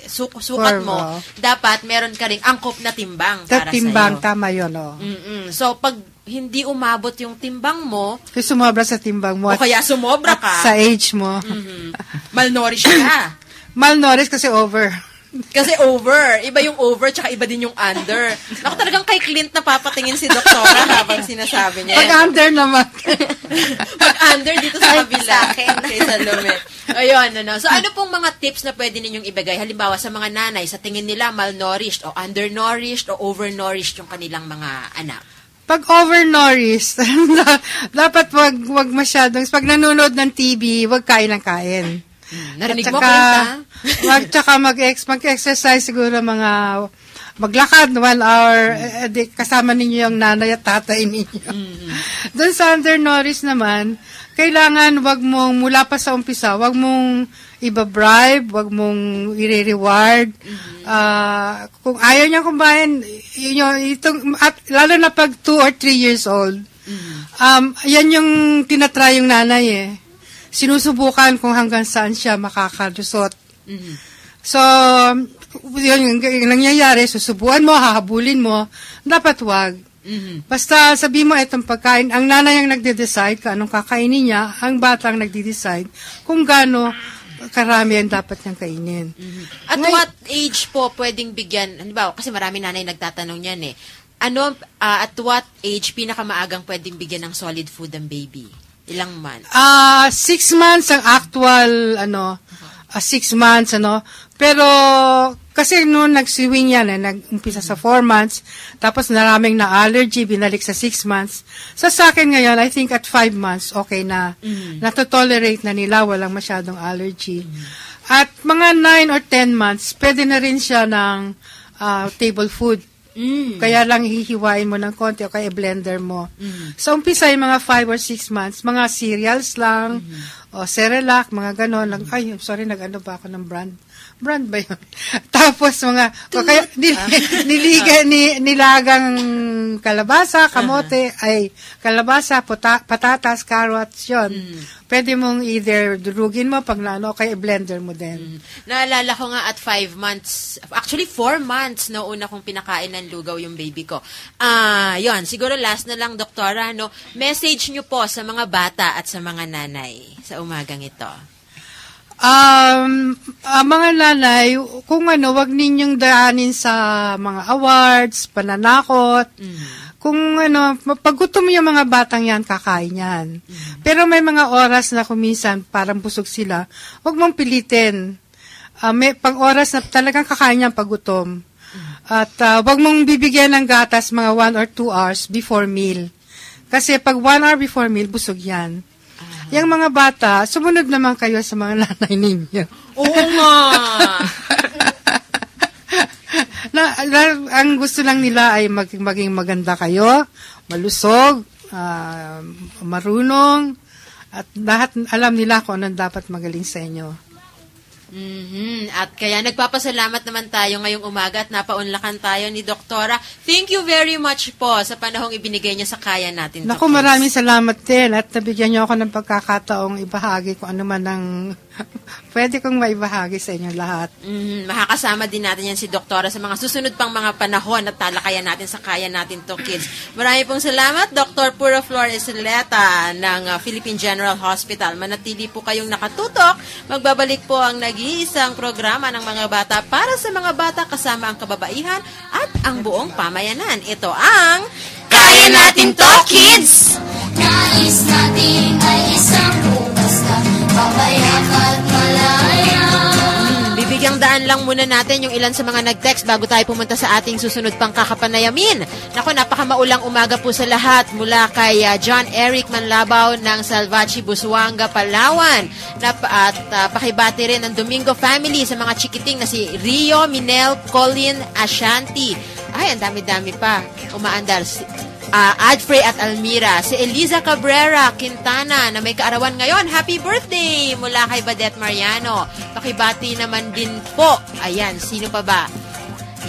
sukat mo, dapat meron ka ring angkop na timbang para timbang, sa'yo. tama yun, So, pag hindi umabot yung timbang mo, kaya sumobra sa timbang mo. O kaya sumobra ka. Sa age mo. Malnourished ka. Malnourished kasi over. Kasi over. Iba yung over, tsaka iba din yung under. Naku, talagang kay Clint napapatingin si Doktora habang sinasabi niya. Pag-under naman. Pag-under dito sa kabila. Kay Salome. Ayun, So, ano pong mga tips na pwede ninyong ibigay? Halimbawa, sa mga nanay, sa tingin nila, malnourished o undernourished o overnourished yung kanilang mga anak? Pag overnourished, dapat wag masyadong, pag nanonood ng TV, wag kain ng kain. Narinig mo, Clint, Tsaka mag-exercise siguro maglakad 1 hour, kasama ninyo yung nanay at tatay ninyo. Doon sa undernourished naman, kailangan mula pa sa umpisa, wag mong iba-bribe, wag mong i-reward. Kung ayaw niyang kumain, lalo na pag 2 or 3 years old, yan yung tinatry yung nanay sinusubukan kung hanggang saan siya makakalusot. So, yun yung nangyayari, susubuan mo, hahabulin mo, dapat wag. Basta sabi mo itong pagkain, ang nanay ang nagde-decide kung anong kakainin niya, ang bata ang nagde-decide kung gaano karami ang dapat niyang kainin. At what age po pwedeng bigyan, halimbawa, kasi marami nanay nagtatanong yan at what age pinakamaagang pwedeng bigyan ng solid food ang baby? Ilang months? 6 months ang actual, 6 months, Pero, kasi noon nag-swing yan, nag-umpisa sa 4 months, tapos naraming na-allergy, binalik sa 6 months. Sa akin ngayon, I think at 5 months, okay na. Nato-tolerate na nila, walang masyadong allergy. At mga 9 or 10 months, pwede na rin siya ng table food. Kaya lang hihiwain mo ng konti o kaya blender mo. So, umpisa yung mga 5 or 6 months, mga cereals lang, o Cerelac, mga ganon lang. Ay, sorry, nag-ano ba ako ng brand? Brand ba yun? Tapos, kaya, nilagang kalabasa, kamote, kalabasa, patatas, carrots, yun. Pwede mong either durugin mo pag kaya blender mo din. Naalala ko nga at 5 months, actually 4 months na una kong pinakain ng lugaw yung baby ko. Yun, siguro last na lang, Doktora, message nyo po sa mga bata at sa mga nanay sa umagang ito. Mga nanay, kung wag ninyong daanin sa mga awards, pananakot, kung pag gutom yung mga batang yan, kakain yan. Pero may mga oras na kuminsan parang busog sila, wag mong pilitin. May pang oras na talagang kakain yan pag gutom. At wag mong bibigyan ng gatas mga 1 or 2 hours before meal. Kasi pag 1 hour before meal, busog yan. Yung mga bata, sumunod naman kayo sa mga nanay ninyo. Oo nga! Ang gusto lang nila ay maging maganda kayo, malusog, marunong, at lahat alam nila kung anong dapat magaling sa inyo. At kaya nagpapasalamat naman tayo ngayong umaga at napaunlakan tayo ni Doktora. Thank you very much po sa panahong ibinigay niya sa kaya natin. Naku, maraming salamat din at nabigyan niyo ako ng pagkakataong ibahagi kung ano man ang pwede kong maibahagi sa inyo lahat. Makakasama din natin yan si Doktora sa mga susunod pang mga panahon at talakayan natin sa Kaya Natin To Kids. Marami pong salamat, Dr. Pura Flores Leta ng Philippine General Hospital. Manatili po kayong nakatutok. Magbabalik po ang nag-iisang programa ng mga bata para sa mga bata kasama ang kababaihan at ang buong pamayanan. Ito ang Kaya Natin To Kids! Nais natin ay isang bukas na papayak at malaya. Bibigyang daan lang muna natin yung ilan sa mga nag-text bago tayo pumunta sa ating susunod pang kakapanayamin. Naku, napakamaulang umaga po sa lahat mula kay John Eric Manlabaw ng Salvaci, Busuanga, Palawan. At pakibati rin ang Domingo family sa mga chikiting na si Rio, Minel, Colin, Ashanti. Ay, ang dami-dami pa. Umaandar. Adfrey at Almira, si Eliza Cabrera Quintana na may kaarawan ngayon. Happy birthday mula kay Badet Mariano. Pakibati naman din po. Ayan, sino pa ba?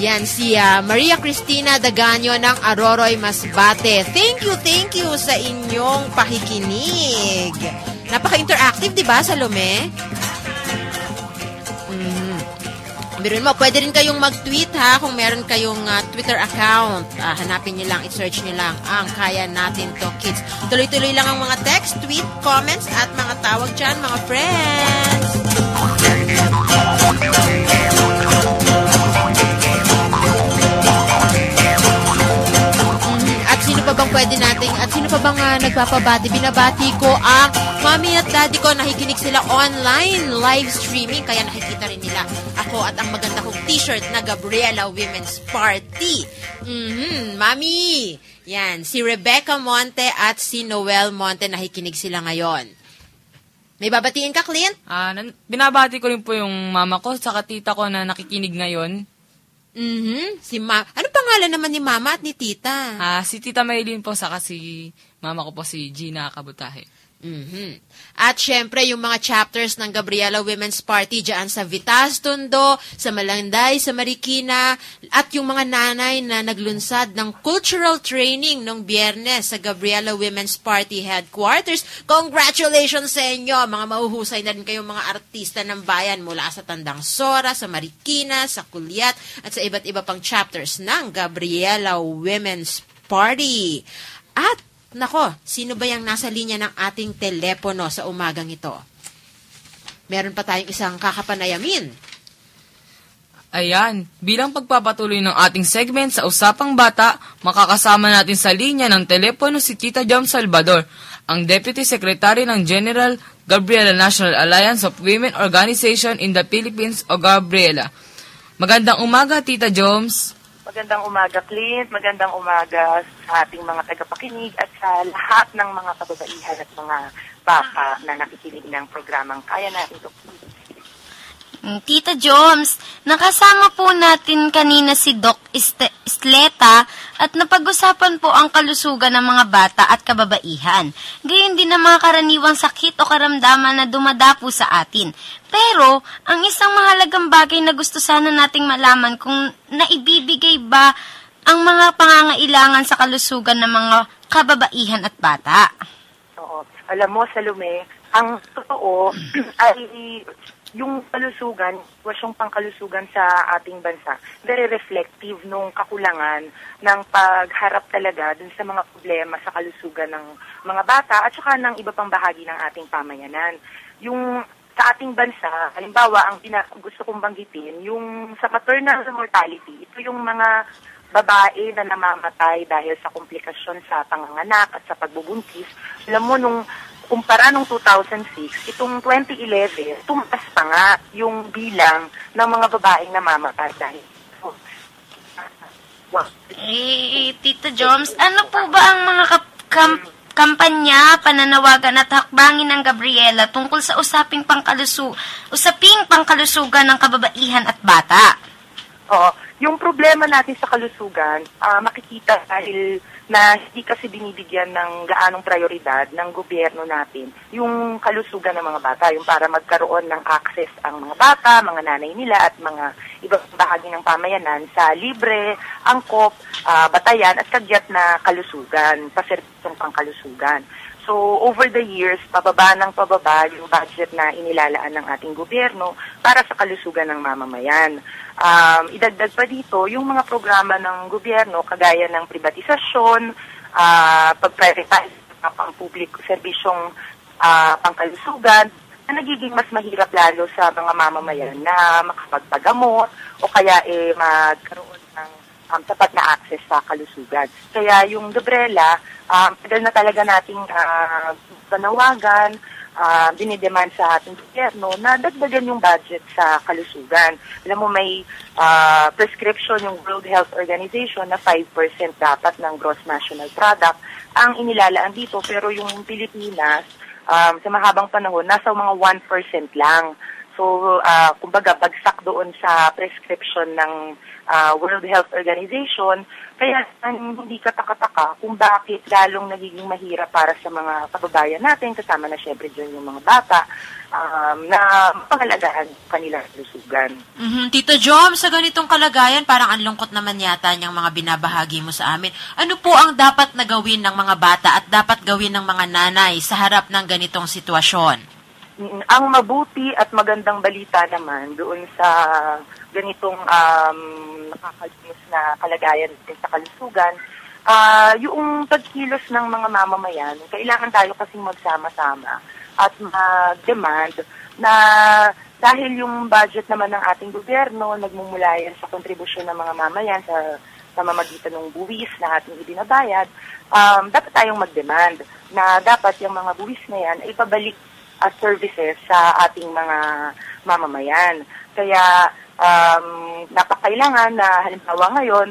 Yan, si Maria Cristina Daganyo ng Aroroy, Masbate. Thank you sa inyong pakikinig. Napaka-interactive, di ba, Salome? Biruin mo, pwede rin kayong mag-tweet ha kung meron kayong Twitter account. Hanapin nyo lang, i-search nyo lang ang Kaya Natin To Kids. Tuloy-tuloy lang ang mga text, tweet, comments at mga tawag dyan, mga friends. Sino pa bang nagpapabati? Binabati ko ang mommy at daddy ko. Nakikinig sila online, live streaming. Kaya nakikita rin nila ako at ang maganda kong t-shirt na Gabriela Women's Party. Mami! Yan, si Rebecca Monte at si Noel Monte. Nakikinig sila ngayon. May babatiin ka, Clint? Binabati ko rin po yung mama ko sa tita ko na nakikinig ngayon. Ano pangalan naman ni mama at ni tita? Si Tita Maylin po, saka si mama ko po si Gina Kabutahe. At syempre, yung mga chapters ng Gabriela Women's Party dyan sa Vitas, Tondo, sa Malanday, sa Marikina, at yung mga nanay na naglunsad ng cultural training nung Biyernes sa Gabriela Women's Party Headquarters. Congratulations sa inyo! Mga mahuhusay na rin kayong mga artista ng bayan mula sa Tandang Sora, sa Marikina, sa Kulyat, at sa iba't iba pang chapters ng Gabriela Women's Party. At nako, sino ba yung nasa linya ng ating telepono sa umagang ito? Meron pa tayong isang kakapanayamin. Ayan, bilang pagpapatuloy ng ating segment sa Usapang Bata, makakasama natin sa linya ng telepono si Tita Jom Salvador, ang Deputy Secretary ng General Gabriela National Alliance of Women Organization in the Philippines o Gabriela. Magandang umaga, Tita Joms. Magandang umaga, Clint. Magandang umaga sa ating mga tagapakinig at sa lahat ng mga kababaihan at mga bata na nakikinig ng programang Kaya Natin To Kids. Tita Joms, nakasama po natin kanina si Doc Isleta at napag-usapan po ang kalusugan ng mga bata at kababaihan. Gayon din ang mga karaniwang sakit o karamdaman na dumadapo sa atin. Pero, ang isang mahalagang bagay na gusto sana nating malaman kung naibibigay ba ang mga pangangailangan sa kalusugan ng mga kababaihan at bata. Oo. Alam mo, Salome, ang totoo ay yung kalusugan, wasyong pangkalusugan sa ating bansa, very reflective nung kakulangan ng pagharap talaga dun sa mga problema sa kalusugan ng mga bata at saka ng iba pang bahagi ng ating pamayanan. Yung sa ating bansa, halimbawa, ang gusto kong banggitin, yung sa maternal mortality, ito yung mga babae na namamatay dahil sa komplikasyon sa panganganak at sa pagbubuntis. Alam mo, nung kumpara nung 2006, itong 2011, tumaas pa nga yung bilang ng mga babaeng namamatay dahil. Tita Joms, ano po ba ang mga kampanya, pananawagan at hakbangin ng Gabriela tungkol sa usaping pangkalusugan ng kababaihan at bata? Yung problema natin sa kalusugan, makikita dahil na hindi kasi binibigyan ng gaanong prioridad ng gobyerno natin yung kalusugan ng mga bata, yung para magkaroon ng access ang mga bata, mga nanay nila at mga ibang bahagi ng pamayanan sa libre, angkop, batayan at kagyat na kalusugan, paserbisyong pangkalusugan. So, over the years, pababa ng pababa yung budget na inilalaan ng ating gobyerno para sa kalusugan ng mamamayan. Idagdag pa dito, yung mga programa ng gobyerno, kagaya ng privatisasyon, pag-privatize ng pang-public serbisyong pangkalusugan, na nagiging mas mahirap lalo sa mga mamamayan na makapagpagamot o kaya magkaroon ng sapat na access sa kalusugan. Kaya yung Gabriela, tagal na talaga nating panawagan, dinidemand sa ating gobyerno na dagdagan yung budget sa kalusugan. Alam mo, may prescription yung World Health Organization na 5% dapat ng gross national product ang inilalaan dito, pero yung Pilipinas, sa mahabang panahon, nasa mga 1% lang. So, kumbaga, bagsak doon sa prescription ng World Health Organization, kaya hindi kataka-taka kung bakit lalong nagiging mahirap para sa mga kababayan natin, kasama na syempre dyan yung mga bata, na pangalagaan kanilang kalusugan. Tito Jom, sa ganitong kalagayan, parang ang lungkot naman yata niyang mga binabahagi mo sa amin. Ano po ang dapat na gawin ng mga bata at dapat gawin ng mga nanay sa harap ng ganitong sitwasyon? Ang mabuti at magandang balita naman doon sa ganitong nakakalimus na kalagayan sa kalusugan, yung pagkilos ng mga mamamayan, kailangan tayo kasing magsama-sama at mag-demand na dahil yung budget naman ng ating gobyerno nagmumula yan sa kontribusyon ng mga mamayan sa pamamagitan ng buwis na ating ibinabayad, dapat tayong mag-demand na dapat yung mga buwis na yan ay pabalik as services sa ating mga mamamayan. Kaya napakailangan na halimbawa ngayon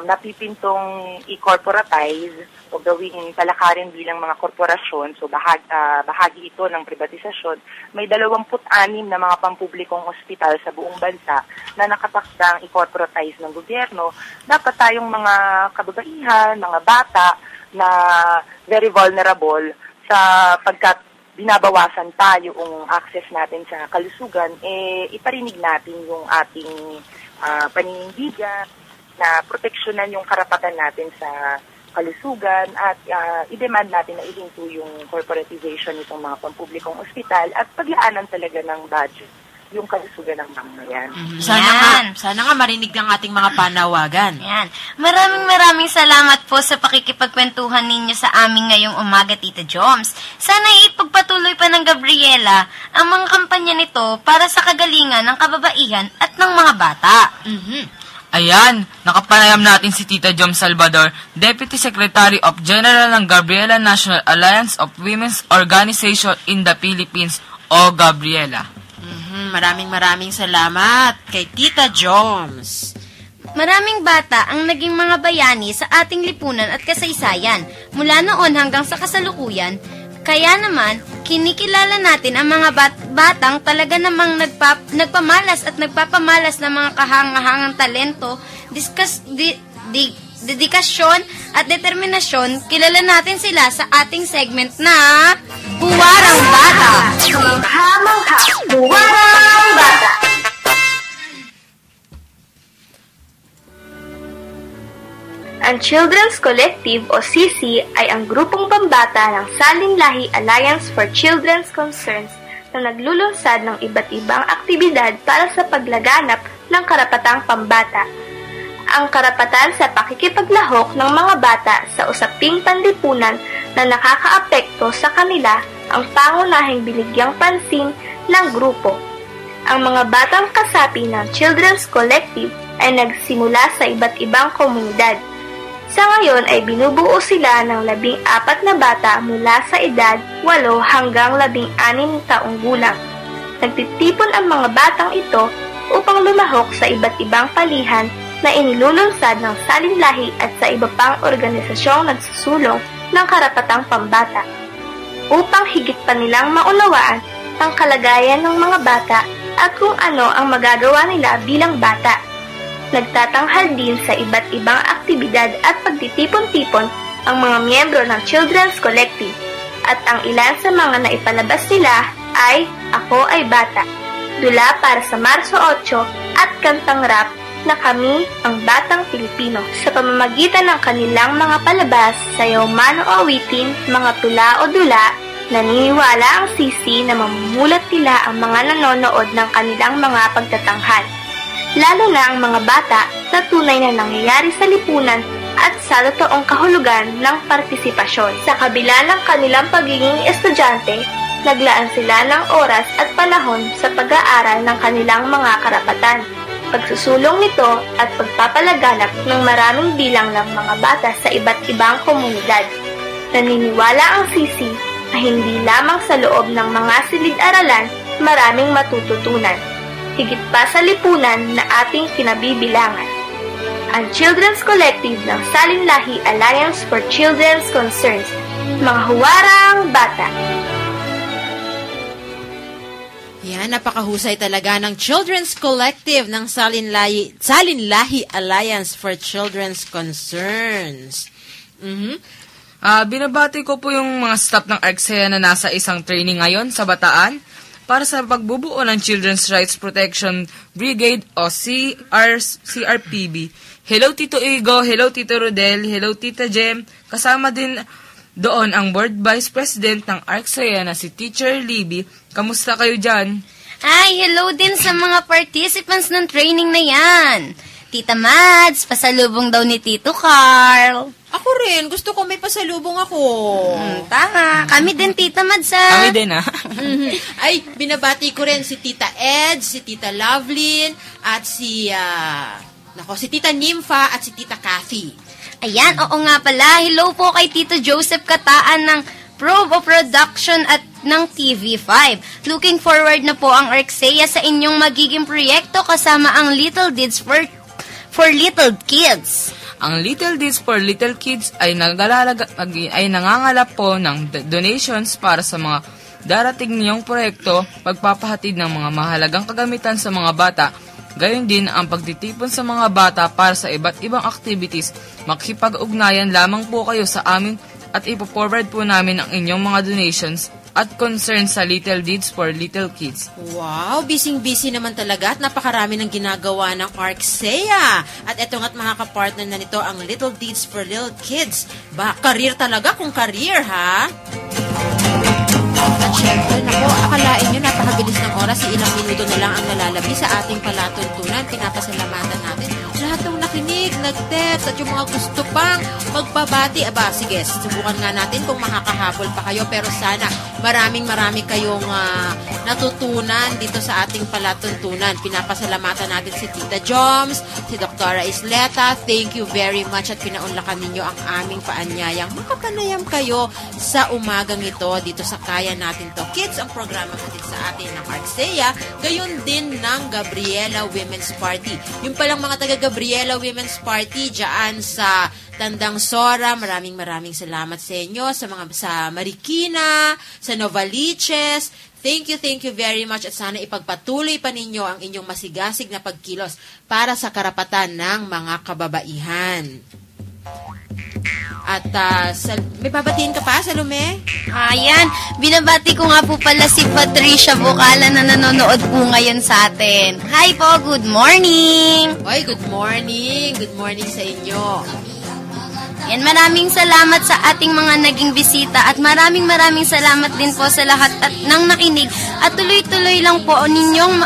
napipintong i-corporatize o gawing palakarin bilang mga korporasyon, so bahagi ito ng privatisasyon. May 26 na mga pampublikong ospital sa buong bansa na nakatakdang i-corporatize ng gobyerno. Dapat tayong mga kababaihan, mga bata na very vulnerable sa pagkat binabawasan pa yung access natin sa kalusugan, iparinig natin yung ating paninindigan na proteksyonan yung karapatan natin sa kalusugan at i-demand natin na ihinto yung corporatization nitong mga pampublikong ospital at paglaanan talaga ng budget yung kalusugan ng mamamayan. Sana nga marinig ng ating mga panawagan. Yan. Maraming salamat po sa pakikipagkwentuhan ninyo sa amin ngayong umaga, Tita Joms. Sana ipagpatuloy pa ng Gabriela ang mga kampanya nito para sa kagalingan ng kababaihan at ng mga bata. Ayan, nakapanayam natin si Tita Jom Salvador, Deputy Secretary of General ng Gabriela National Alliance of Women's Organization in the Philippines, o Gabriela. Maraming salamat kay Tita Joms. Maraming bata ang naging mga bayani sa ating lipunan at kasaysayan mula noon hanggang sa kasalukuyan. Kaya naman, kinikilala natin ang mga batang talaga namang nagpamalas at nagpapamalas ng mga kahangahangang talento, dedikasyon at determinasyon. Kilala natin sila sa ating segment na Puwarang Bata. Mangha-mangha, Puwarang Bata. Ang Children's Collective o CC ay ang grupong pambata ng Saling Lahi Alliance for Children's Concerns na naglulunsad ng iba't ibang aktibidad para sa paglaganap ng karapatang pambata. Ang karapatan sa pakikipaglahok ng mga bata sa usaping panlipunan na nakakaapekto sa kanila ang pangunahing binigyang pansin ng grupo. Ang mga batang kasapi ng Children's Collective ay nagsimula sa iba't ibang komunidad. Sa ngayon ay binubuo sila ng 14 na bata mula sa edad 8 hanggang 16 taong gulang. Nagtitipon ang mga batang ito upang lumahok sa iba't ibang palihan na inilulunsad ng Saling Lahi at sa iba pang organisasyong nagsusulong ng karapatang pambata, upang higit pa nilang maunawaan ang kalagayan ng mga bata at kung ano ang magagawa nila bilang bata. Nagtatanghal din sa iba't ibang aktibidad at pagtitipon-tipon ang mga miyembro ng Children's Collective at ang ilan sa mga naipalabas nila ay Ako ay Bata, dula para sa Marso 8 at kantang rap na kami ang batang Pilipino sa pamamagitan ng kanilang mga palabas, sayaw man o awitin, mga tula o dula. Naniniwala ang Sisi na mamumulat nila ang mga nanonood ng kanilang mga pagtatanghal, lalo na ang mga bata na tunay na nangyayari sa lipunan at sa totoong kahulugan ng partisipasyon. Sa kabila ng kanilang pagiging estudyante, naglaan sila ng oras at panahon sa pag-aaral ng kanilang mga karapatan, pagsusulong nito at pagpapalaganap ng maraming bilang ng mga bata sa iba't ibang komunidad. Naniniwala ang Sisi na hindi lamang sa loob ng mga silid-aralan maraming matututunan, higit pa sa lipunan na ating kinabibilangan. Ang Children's Collective ng Salinlahi Alliance for Children's Concerns, mga huwarang bata. Yan, napakahusay talaga ng Children's Collective ng Salinlahi Alliance for Children's Concerns. Binabati ko po yung mga staff ng ARCSEA na nasa isang training ngayon sa Bataan para sa pagbubuo ng Children's Rights Protection Brigade o CRPB. Hello Tito Igo, hello Tito Rodel, hello Tita Jem. Kasama din doon ang Board Vice President ng ARCSEA na si Teacher Libby. Kamusta kayo dyan? Ay, hello din sa mga participants ng training na yan. Tita Mads, pasalubong daw ni Tito Carl. Ako rin, gusto ko may pasalubong ako. Tama, kami din Tita Mads Kami din Ay, binabati ko rin si Tita Ed, si Tita Lovelyn, at si Tita Nympha at si Tita Kathy. Ayan, oo nga pala. Hello po kay Tito Joseph Kataan ng Probe of Production at ng TV5. Looking forward na po ang ARCSEA sa inyong magiging proyekto kasama ang Little Deeds for Little Kids. Ang Little Deeds for Little Kids ay nangangalap po ng donations para sa mga darating niyong proyekto, pagpapahatid ng mga mahalagang kagamitan sa mga bata, gayon din ang pagtitipon sa mga bata para sa iba't ibang activities. Makipag-ugnayan lamang po kayo sa amin at ipo-forward po namin ang inyong mga donations at concerns sa Little Deeds for Little Kids. Wow, busy-busy naman talaga at napakarami ng ginagawa ng ARCSEA. At eto nga't mga kapartner na nito ang Little Deeds for Little Kids. Career talaga kung career, ha? At syempre, akalain nyo, napakabilis ng oras, ilang minuto na lang ang nalalabi sa ating palatuntunan. Pinapasalamatan natin lahat ng nakinig, nag-text, at yung mga gusto pang magpabati. Sige, subukan nga natin kung makakahabol pa kayo, pero sana maraming kayong natutunan dito sa ating palatuntunan. Pinapasalamatan natin si Tita Joms, si Dr. Isleta. Thank you very much at pinaunlakan ninyo ang aming paanyayang makapanayam kayo sa umagang ito dito sa Kaya Natin To Kids, ang programa natin sa atin ng ARCSEA, gayon din ng Gabriela Women's Party. Yung palang mga taga Gabriela Women's Party dyan sa Tandang Sora, maraming salamat sa inyo, sa Marikina, sa Novaliches. Thank you very much at sana ipagpatuloy pa ninyo ang inyong masigasig na pagkilos para sa karapatan ng mga kababaihan. At may babatiin ka pa, Salome? Ayan, binabati ko nga po pala si Patricia Vocala na nanonood po ngayon sa atin. Hi po, good morning! Oy, good morning! Good morning sa inyo. Yan, maraming salamat sa ating mga naging bisita at maraming salamat din po sa lahat at nang nakinig at tuloy-tuloy lang po ninyong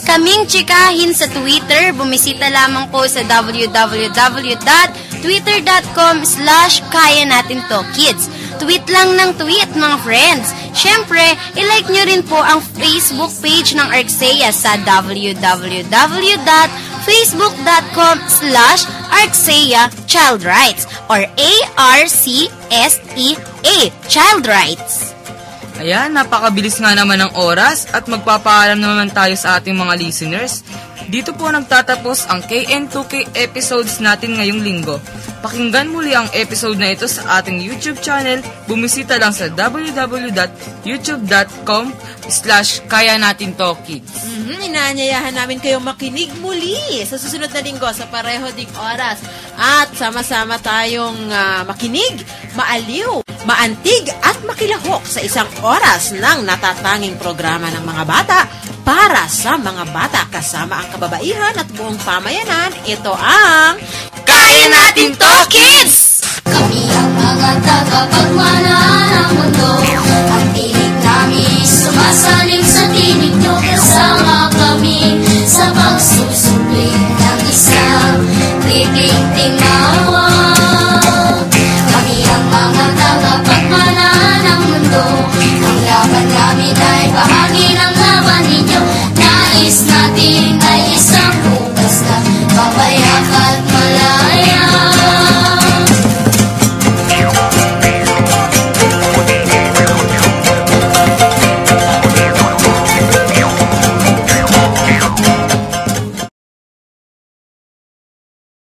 kaming chikahin sa Twitter. Bumisita lamang po sa www.twitter.com/kayanatintokkids. Tweet lang ng tweet, mga friends. Siyempre, ilike nyo rin po ang Facebook page ng ARCSEA sa www.facebook.com/ARCSEA Child Rights or ARCSEA Child Rights. Ayan, napakabilis nga naman ng oras at magpapaalam naman tayo sa ating mga listeners. Dito po nagtatapos ang KN2K episodes natin ngayong linggo. Pakinggan muli ang episode na ito sa ating YouTube channel. Bumisita lang sa www.youtube.com/kayanatintokkids. Inaanyayahan namin kayong makinig muli sa susunod na linggo sa pareho ding oras. At sama-sama tayong makinig, maaliw, maantig at makilahok sa isang oras ng natatanging programa ng mga bata para sa mga bata kasama ang kababaihan at buong pamayanan. Ito ang Kaya Natin To, Kids! Kami ang mga tagapagmana ng mundo. Ang tinig namin sumasaling sa tinig nyo. Kasama kami sa pagsusubling ng isang titig tingawa. Kami ang mga tagapagmana ng mundo. Ang laban namin ay bahagi ng laban ninyo. Nais natin ay